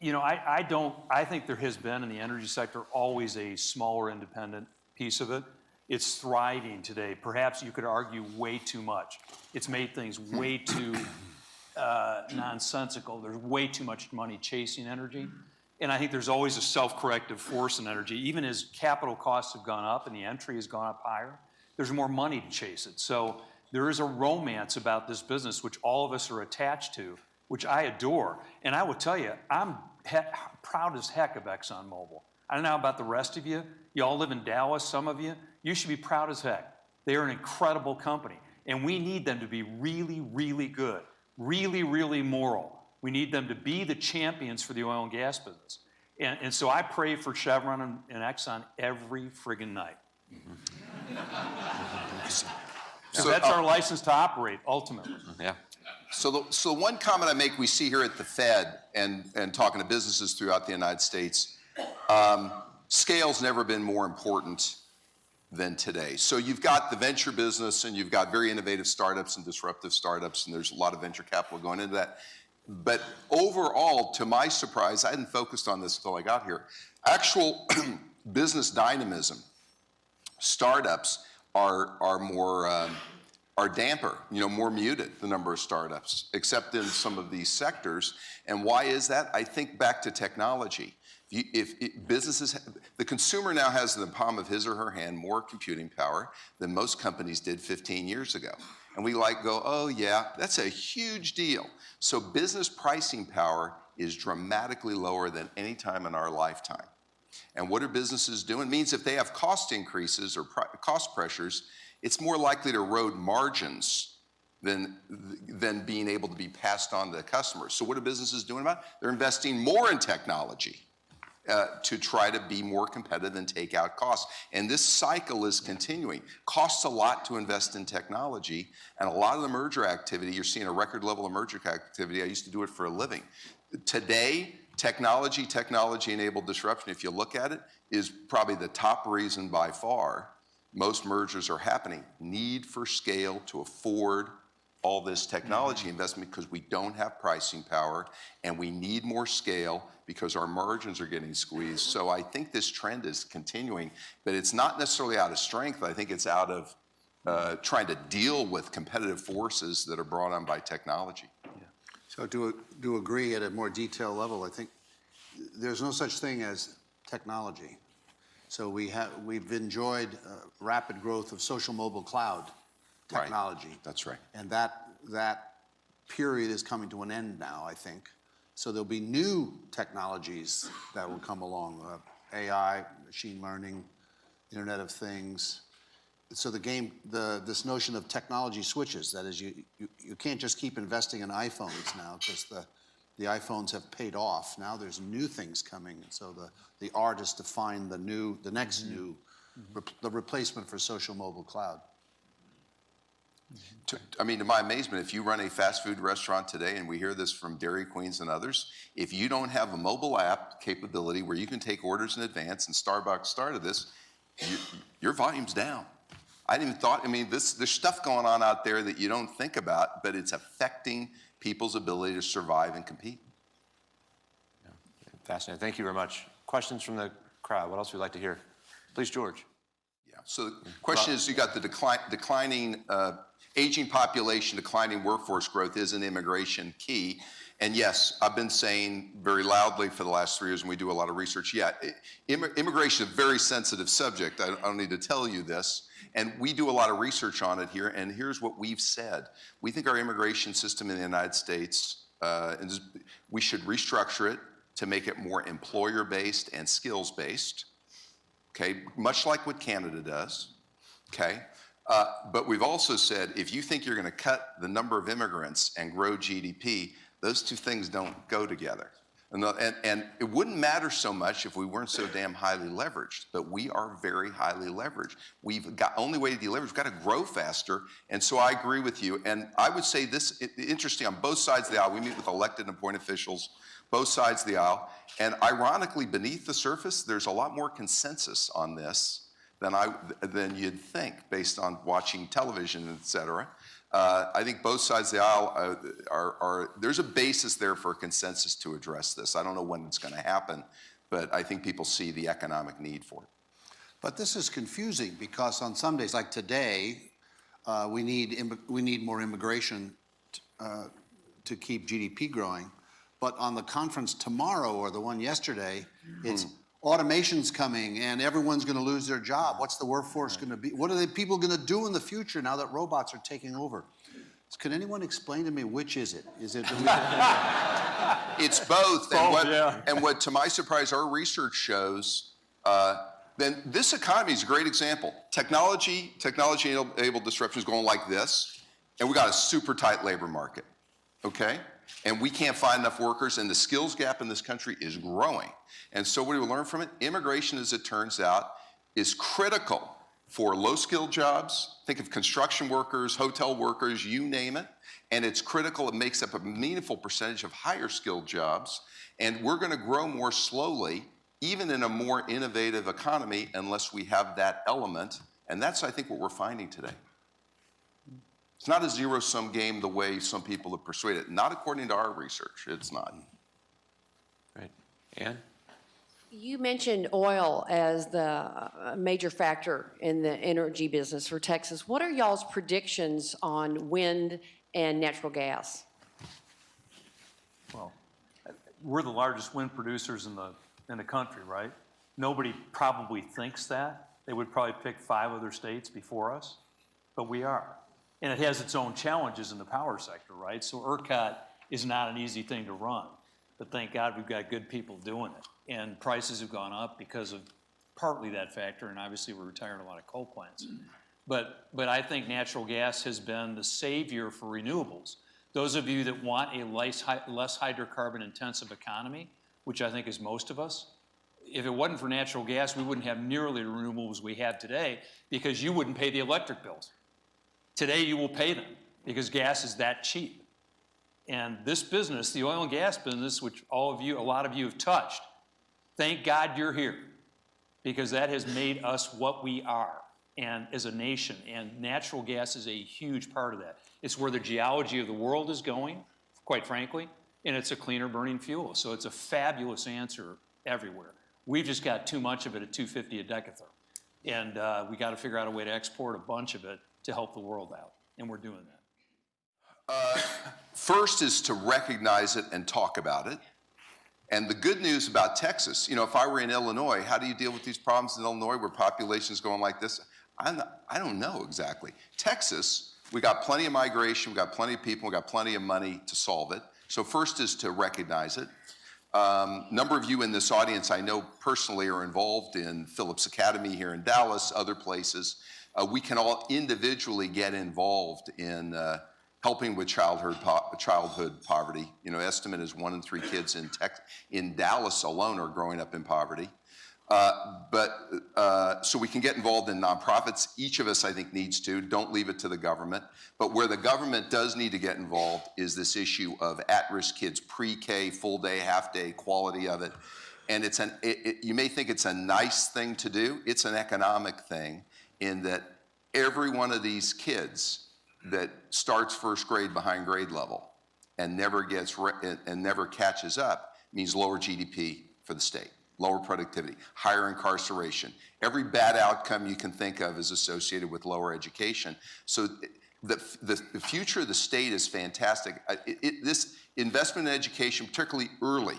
You know, I think there has been in the energy sector always a smaller independent piece of it. It's thriving today. Perhaps you could argue way too much. It's made things way too nonsensical. There's way too much money chasing energy. And I think there's always a self-corrective force in energy. Even as capital costs have gone up and the entry has gone up higher, there's more money to chase it. So there is a romance about this business, which all of us are attached to, which I adore. And I will tell you, I'm proud as heck of ExxonMobil. I don't know about the rest of you. You all live in Dallas, some of you. You should be proud as heck. They are an incredible company. And we need them to be really, really good, really, really moral. We need them to be the champions for the oil and gas business. And so I pray for Chevron and Exxon every friggin' night. So that's our license to operate, ultimately. Yeah. So the one comment I make, we see here at the Fed and talking to businesses throughout the United States, scale's never been more important than today. So you've got the venture business and you've got very innovative startups and disruptive startups, and there's a lot of venture capital going into that. But overall, to my surprise, I hadn't focused on this until I got here, actual business dynamism, startups are damper, more muted, the number of startups, except in some of these sectors. And why is that? I think back to technology. The consumer now has in the palm of his or her hand more computing power than most companies did 15 years ago. And we go, oh yeah, that's a huge deal. So business pricing power is dramatically lower than any time in our lifetime. And what are businesses doing? It means if they have cost increases or cost pressures, it's more likely to erode margins than being able to be passed on to the customers. So what are businesses doing about it? They're investing more in technology to try to be more competitive and take out costs. And this cycle is continuing. Costs a lot to invest in technology, and a lot of the merger activity, you're seeing a record level of merger activity. I used to do it for a living. Today, technology-enabled disruption, if you look at it, is probably the top reason by far most mergers are happening. Need for scale to afford all this technology investment because we don't have pricing power, and we need more scale because our margins are getting squeezed. So I think this trend is continuing, but it's not necessarily out of strength. I think it's out of trying to deal with competitive forces that are brought on by technology. Yeah. So to agree at a more detailed level, I think there's no such thing as technology. So we've enjoyed rapid growth of social mobile cloud technology. Right. That's right. And that period is coming to an end now, I think. So there'll be new technologies that will come along, AI, machine learning, Internet of Things. So this notion of technology switches, that is, you can't just keep investing in iPhones now because the iPhones have paid off. Now there's new things coming. So the art is to find the next new, the replacement for social mobile cloud. To my amazement, if you run a fast food restaurant today, and we hear this from Dairy Queens and others, if you don't have a mobile app capability where you can take orders in advance, and Starbucks started this, your volume's down. I didn't even thought, there's stuff going on out there that you don't think about, but it's affecting people's ability to survive and compete. Yeah. Fascinating. Thank you very much. Questions from the crowd? What else would you like to hear? Please, George. Yeah. So the question is, you got the declining aging population, declining workforce growth is an immigration key. And yes, I've been saying very loudly for the last 3 years, and we do a lot of research. Yeah, immigration is a very sensitive subject. I don't need to tell you this. And we do a lot of research on it here, and here's what we've said. We think our immigration system in the United States, we should restructure it to make it more employer-based and skills-based, okay, much like what Canada does, okay? But we've also said, if you think you're gonna cut the number of immigrants and grow GDP, those two things don't go together. And it wouldn't matter so much if we weren't so damn highly leveraged, but we are very highly leveraged. Only way to deleverage, we've got to grow faster. And so I agree with you. And I would say this, interesting, on both sides of the aisle, we meet with elected and appointed officials, both sides of the aisle. And ironically, beneath the surface, there's a lot more consensus on this than you'd think based on watching television, et cetera. I think both sides of the aisle there's a basis there for a consensus to address this. I don't know when it's going to happen, but I think people see the economic need for it. But this is confusing because on some days, like today, we need more immigration to keep GDP growing. But on the conference tomorrow or the one yesterday, it's automation's coming and everyone's going to lose their job. What's the workforce going to be? What are the people going to do in the future now that robots are taking over? Can anyone explain to me which is it? Is it? It's both. And what, to my surprise, our research shows, then this economy is a great example. Technology-enabled disruption is going like this, and we got a super tight labor market, okay? And we can't find enough workers, and the skills gap in this country is growing. And so what do we learn from it? Immigration, as it turns out, is critical for low-skilled jobs. Think of construction workers, hotel workers, you name it. And it's critical. It makes up a meaningful percentage of higher-skilled jobs. And we're going to grow more slowly, even in a more innovative economy, unless we have that element. And that's, I think, what we're finding today. It's not a zero-sum game the way some people have persuaded. Not according to our research. It's not. Right. Ann? You mentioned oil as the major factor in the energy business for Texas. What are y'all's predictions on wind and natural gas? Well, we're the largest wind producers in the country, right? Nobody probably thinks that. They would probably pick 5 other states before us, but we are. And it has its own challenges in the power sector, right? So ERCOT is not an easy thing to run, but thank God we've got good people doing it. And prices have gone up because of partly that factor, and obviously we're retiring a lot of coal plants. But I think natural gas has been the savior for renewables. Those of you that want a less hydrocarbon intensive economy, which I think is most of us, if it wasn't for natural gas, we wouldn't have nearly the renewables we have today because you wouldn't pay the electric bills. Today you will pay them because gas is that cheap. And this business, the oil and gas business, which a lot of you have touched, thank God you're here because that has made us what we are and as a nation. And natural gas is a huge part of that. It's where the geology of the world is going, quite frankly, and it's a cleaner burning fuel. So it's a fabulous answer everywhere. We've just got too much of it at $2.50 a decatherm. And we got to figure out a way to export a bunch of it to help the world out, and we're doing that. First is to recognize it and talk about it. And the good news about Texas, if I were in Illinois, how do you deal with these problems in Illinois where population's going like this? I don't know exactly. Texas, we got plenty of migration, we got plenty of people, we got plenty of money to solve it. So first is to recognize it. Number of you in this audience I know personally are involved in Phillips Academy here in Dallas, other places. We can all individually get involved in helping with childhood poverty. Estimate is 1 in 3 kids in Dallas alone are growing up in poverty. So we can get involved in nonprofits. Each of us, I think, needs to. Don't leave it to the government. But where the government does need to get involved is this issue of at-risk kids, pre-K, full day, half day, quality of it. And you may think it's a nice thing to do. It's an economic thing in that every one of these kids that starts first grade behind grade level and never catches up means lower GDP for the state, lower productivity, higher incarceration. Every bad outcome you can think of is associated with lower education. So the future of the state is fantastic. This investment in education, particularly early,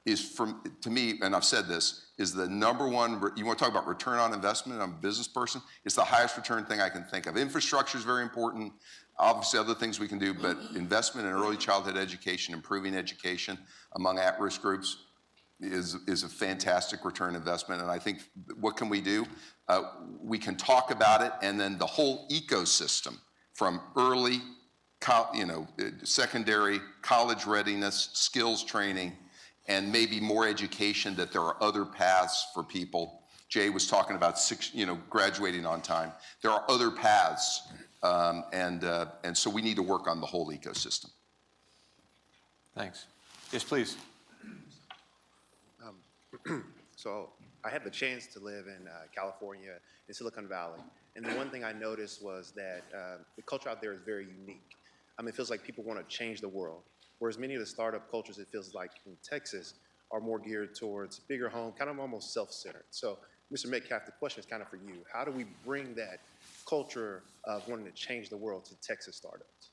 is, to me, and I've said this, is the number one, you want to talk about return on investment, I'm a business person, it's the highest return thing I can think of. Infrastructure is very important, obviously other things we can do, but investment in early childhood education, improving education among at-risk groups is a fantastic return investment. And I think, what can we do? We can talk about it, and then the whole ecosystem from early, secondary, college readiness, skills training, and maybe more education that there are other paths for people. Jay was talking about graduating on time. There are other paths, and so we need to work on the whole ecosystem. Thanks. Yes, please. So I had the chance to live in California, in Silicon Valley. And the one thing I noticed was that the culture out there is very unique. I mean, it feels like people want to change the world. Whereas many of the startup cultures, it feels like in Texas, are more geared towards bigger home, kind of almost self-centered. So, Mr. Metcalfe, the question is kind of for you. How do we bring that culture of wanting to change the world to Texas startups?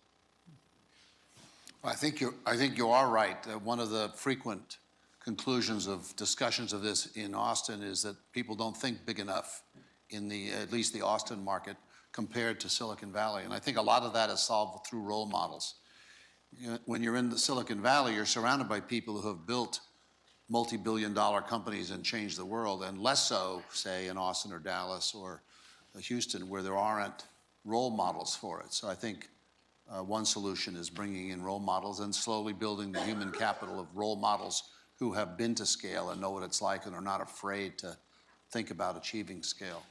I think you are right. One of the frequent conclusions of discussions of this in Austin is that people don't think big enough in at least the Austin market compared to Silicon Valley. And I think a lot of that is solved through role models. When you're in the Silicon Valley, you're surrounded by people who have built multi-billion-dollar companies and changed the world, and less so, say, in Austin or Dallas or Houston, where there aren't role models for it. So I think one solution is bringing in role models and slowly building the human capital of role models who have been to scale and know what it's like and are not afraid to think about achieving scale.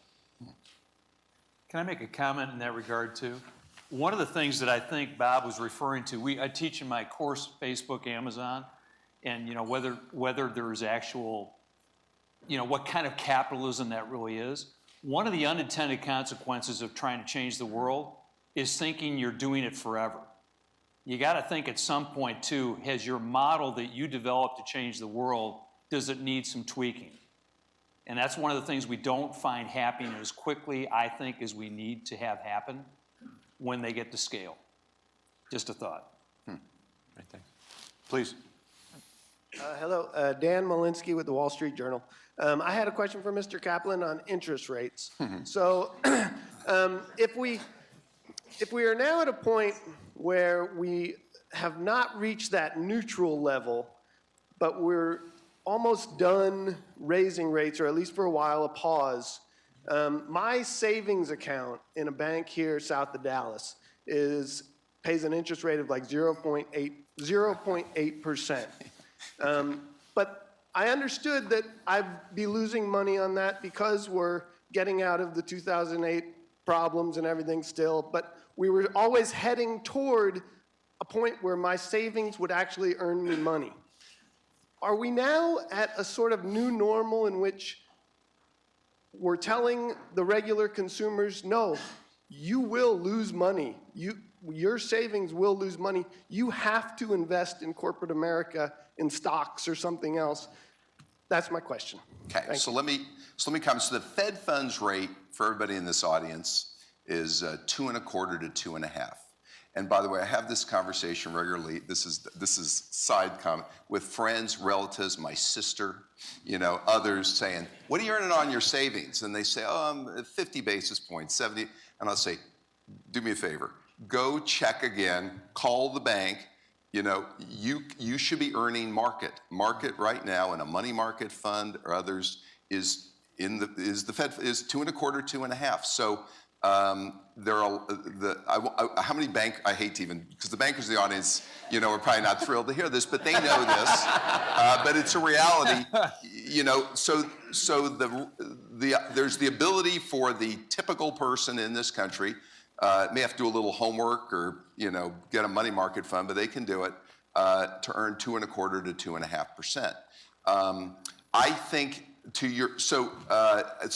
Can I make a comment in that regard too? One of the things that I think Bob was referring to, I teach in my course Facebook, Amazon, and whether there's actual, what kind of capitalism that really is. One of the unintended consequences of trying to change the world is thinking you're doing it forever. You got to think at some point too, has your model that you developed to change the world, does it need some tweaking? And that's one of the things we don't find happening as quickly, I think, as we need to have happen when they get to scale. Just a thought. Right, thanks. Please. Hello, Dan Malinsky with the Wall Street Journal. I had a question for Mr. Kaplan on interest rates. So if we are now at a point where we have not reached that neutral level, but we're almost done raising rates, or at least for a while, a pause, my savings account in a bank here south of Dallas pays an interest rate of like 0.8%. But I understood that I'd be losing money on that because we're getting out of the 2008 problems and everything still, but we were always heading toward a point where my savings would actually earn me money. Are we now at a sort of new normal in which we're telling the regular consumers, no, you will lose money. Your savings will lose money. You have to invest in corporate America in stocks or something else. That's my question. Okay, so let me comment. So the Fed funds rate for everybody in this audience is 2.25 to 2.5. And by the way, I have this conversation regularly. This is side comment with friends, relatives, my sister, others saying, "What are you earning on your savings?" And they say, "Oh, I'm 50 basis points, 70." And I'll say, "Do me a favor, go check again. Call the bank. You should be earning market. Market right now in a money market fund or others is the Fed is 2.25, 2.5. So." There are how many I hate to even, because the bankers in the audience, are probably not thrilled to hear this, but they know this, but it's a reality, so there's the ability for the typical person in this country, may have to do a little homework or, get a money market fund, but they can do it, to earn 2.25 to 2.5%. I think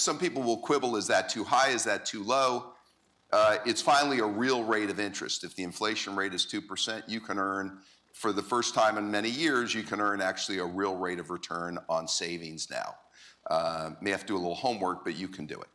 some people will quibble, is that too high, is that too low? It's finally a real rate of interest. If the inflation rate is 2%, you can earn, for the first time in many years, you can earn actually a real rate of return on savings now. May have to do a little homework, but you can do it.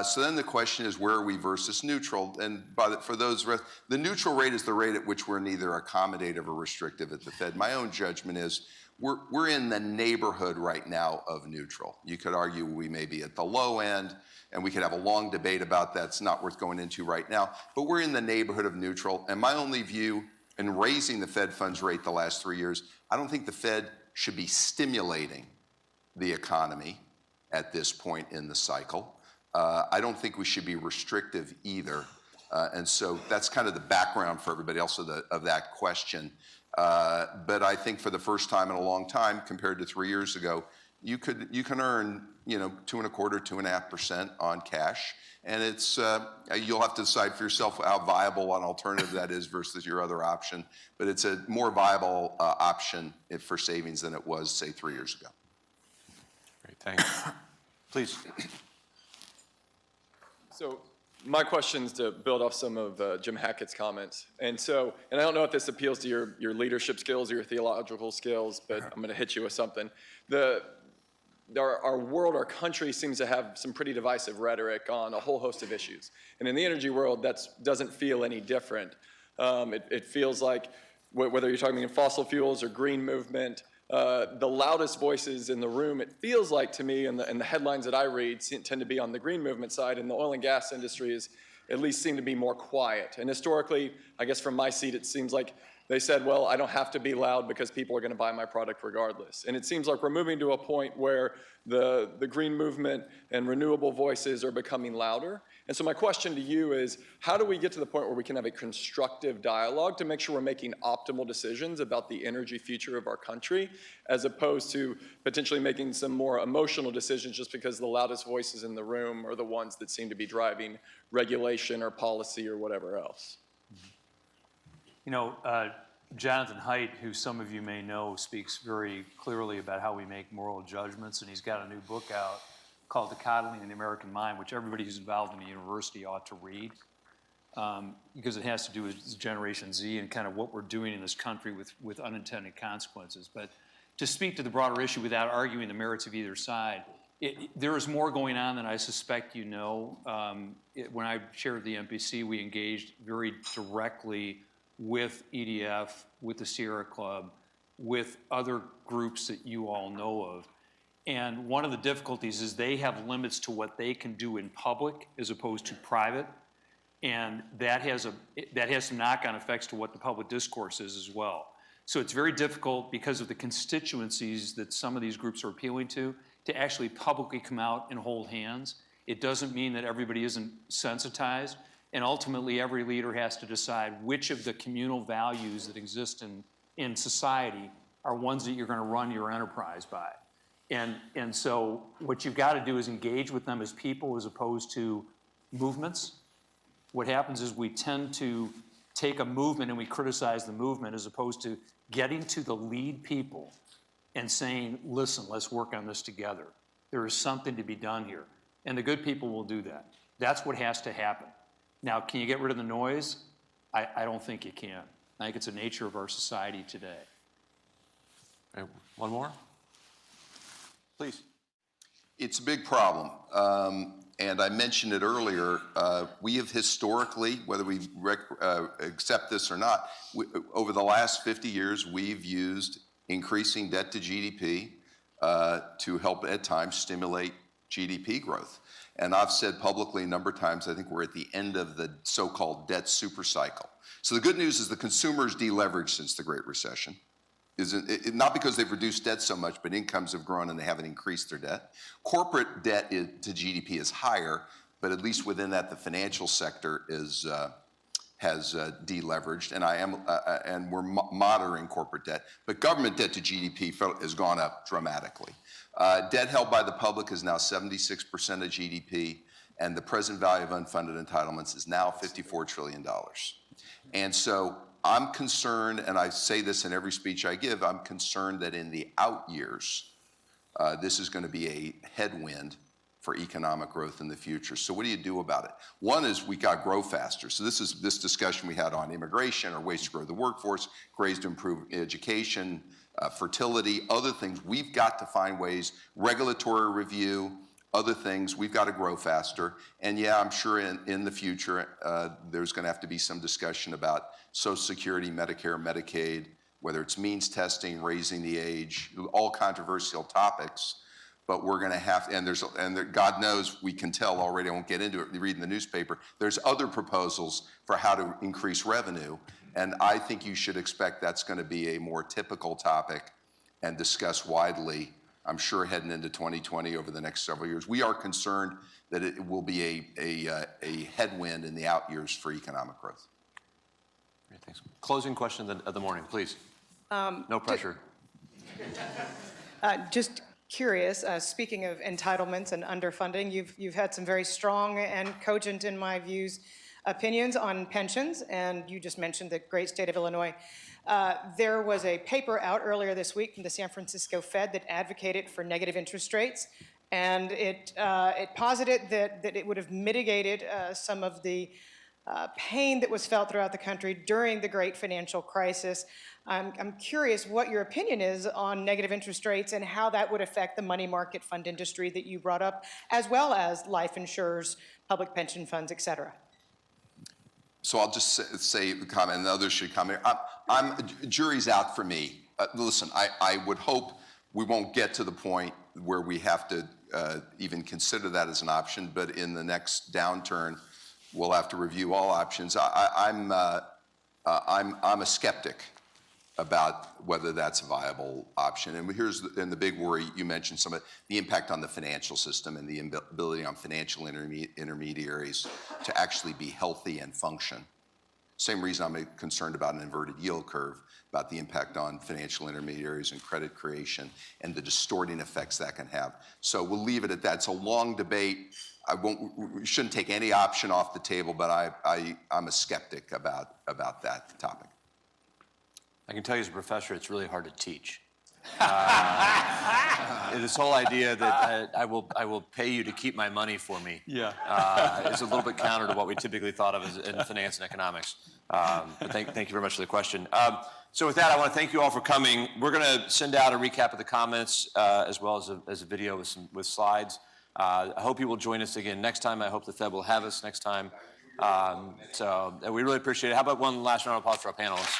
So then the question is, where are we versus neutral? And for those, the neutral rate is the rate at which we're neither accommodative or restrictive at the Fed. My own judgment is we're in the neighborhood right now of neutral. You could argue we may be at the low end, and we could have a long debate about that. It's not worth going into right now, but we're in the neighborhood of neutral. And my only view in raising the Fed funds rate the last 3 years, I don't think the Fed should be stimulating the economy at this point in the cycle. I don't think we should be restrictive either. And so that's kind of the background for everybody else of that question. But I think for the first time in a long time, compared to 3 years ago, you can earn 2.25%, 2.5% on cash, and it's you'll have to decide for yourself how viable an alternative that is versus your other option. But it's a more viable option for savings than it was, say, 3 years ago. Great, thanks. Please. So my question's to build off some of Jim Hackett's comments. And I don't know if this appeals to your leadership skills or your theological skills, but I'm going to hit you with something. Our world, our country seems to have some pretty divisive rhetoric on a whole host of issues. And in the energy world, that doesn't feel any different. It feels like, whether you're talking about fossil fuels or green movement, the loudest voices in the room, it feels like to me, and the headlines that I read tend to be on the green movement side, and the oil and gas industry is at least seem to be more quiet. And historically, I guess from my seat, it seems like they said, well, I don't have to be loud because people are going to buy my product regardless. And it seems like we're moving to a point where the green movement and renewable voices are becoming louder. And so my question to you is, how do we get to the point where we can have a constructive dialogue to make sure we're making optimal decisions about the energy future of our country, as opposed to potentially making some more emotional decisions just because the loudest voices in the room are the ones that seem to be driving regulation or policy or whatever else? Jonathan Haidt, who some of you may know, speaks very clearly about how we make moral judgments, and he's got a new book out called The Coddling of the American Mind, which everybody who's involved in the university ought to read, because it has to do with Generation Z and kind of what we're doing in this country with unintended consequences. But to speak to the broader issue without arguing the merits of either side, there is more going on than I suspect you know. When I chaired the MPC, we engaged very directly with EDF, with the Sierra Club, with other groups that you all know of. And one of the difficulties is they have limits to what they can do in public as opposed to private. And that has some knock-on effects to what the public discourse is as well. So it's very difficult because of the constituencies that some of these groups are appealing to actually publicly come out and hold hands. It doesn't mean that everybody isn't sensitized. And ultimately, every leader has to decide which of the communal values that exist in society are ones that you're going to run your enterprise by. And so what you've got to do is engage with them as people as opposed to movements. What happens is we tend to take a movement and we criticize the movement as opposed to getting to the lead people and saying, listen, let's work on this together. There is something to be done here. And the good people will do that. That's what has to happen. Now, can you get rid of the noise? I don't think you can. I think it's the nature of our society today. Okay, one more? Please. It's a big problem. And I mentioned it earlier, we have historically, whether we accept this or not, over the last 50 years, we've used increasing debt to GDP to help at times stimulate GDP growth. And I've said publicly a number of times, I think we're at the end of the so-called debt supercycle. So the good news is the consumer's deleveraged since the Great Recession. Not because they've reduced debt so much, but incomes have grown and they haven't increased their debt. Corporate debt to GDP is higher, but at least within that, the financial sector has deleveraged, and we're monitoring corporate debt. But government debt to GDP has gone up dramatically. Debt held by the public is now 76% of GDP, and the present value of unfunded entitlements is now $54 trillion. And so I'm concerned, and I say this in every speech I give, I'm concerned that in the out years, this is going to be a headwind for economic growth in the future. So what do you do about it? One is we got to grow faster. So this is this discussion we had on immigration or ways to grow the workforce, ways to improve education, fertility, other things. We've got to find ways, regulatory review, other things, we've got to grow faster. And yeah, I'm sure in the future, there's going to have to be some discussion about Social Security, Medicare, Medicaid, whether it's means testing, raising the age, all controversial topics. But we're going to have, God knows we can tell already, I won't get into it, reading the newspaper, there's other proposals for how to increase revenue. And I think you should expect that's going to be a more typical topic and discussed widely, I'm sure, heading into 2020 over the next several years. We are concerned that it will be a headwind in the out years for economic growth. Great, thanks. Closing question of the morning, please. No pressure. Just curious, speaking of entitlements and underfunding, you've had some very strong and cogent, in my views, opinions on pensions, and you just mentioned the great state of Illinois. There was a paper out earlier this week from the San Francisco Fed that advocated for negative interest rates, and it posited that it would have mitigated some of the pain that was felt throughout the country during the great financial crisis. I'm curious what your opinion is on negative interest rates and how that would affect the money market fund industry that you brought up, as well as life insurers, public pension funds, et cetera. So I'll just say the comment, and the others should comment. Jury's out for me. Listen, I would hope we won't get to the point where we have to even consider that as an option, but in the next downturn, we'll have to review all options. I'm a skeptic about whether that's a viable option. And here's the big worry, you mentioned some of the impact on the financial system and the ability on financial intermediaries to actually be healthy and function. Same reason I'm concerned about an inverted yield curve, about the impact on financial intermediaries and credit creation and the distorting effects that can have. So we'll leave it at that. It's a long debate. We shouldn't take any option off the table, but I'm a skeptic about that topic. I can tell you as a professor, it's really hard to teach. This whole idea that I will pay you to keep my money for me is a little bit counter to what we typically thought of in finance and economics. But thank you very much for the question. So with that, I want to thank you all for coming. We're going to send out a recap of the comments as well as a video with slides. I hope you will join us again next time. I hope the Fed will have us next time. So we really appreciate it. How about one last round of applause for our panelists?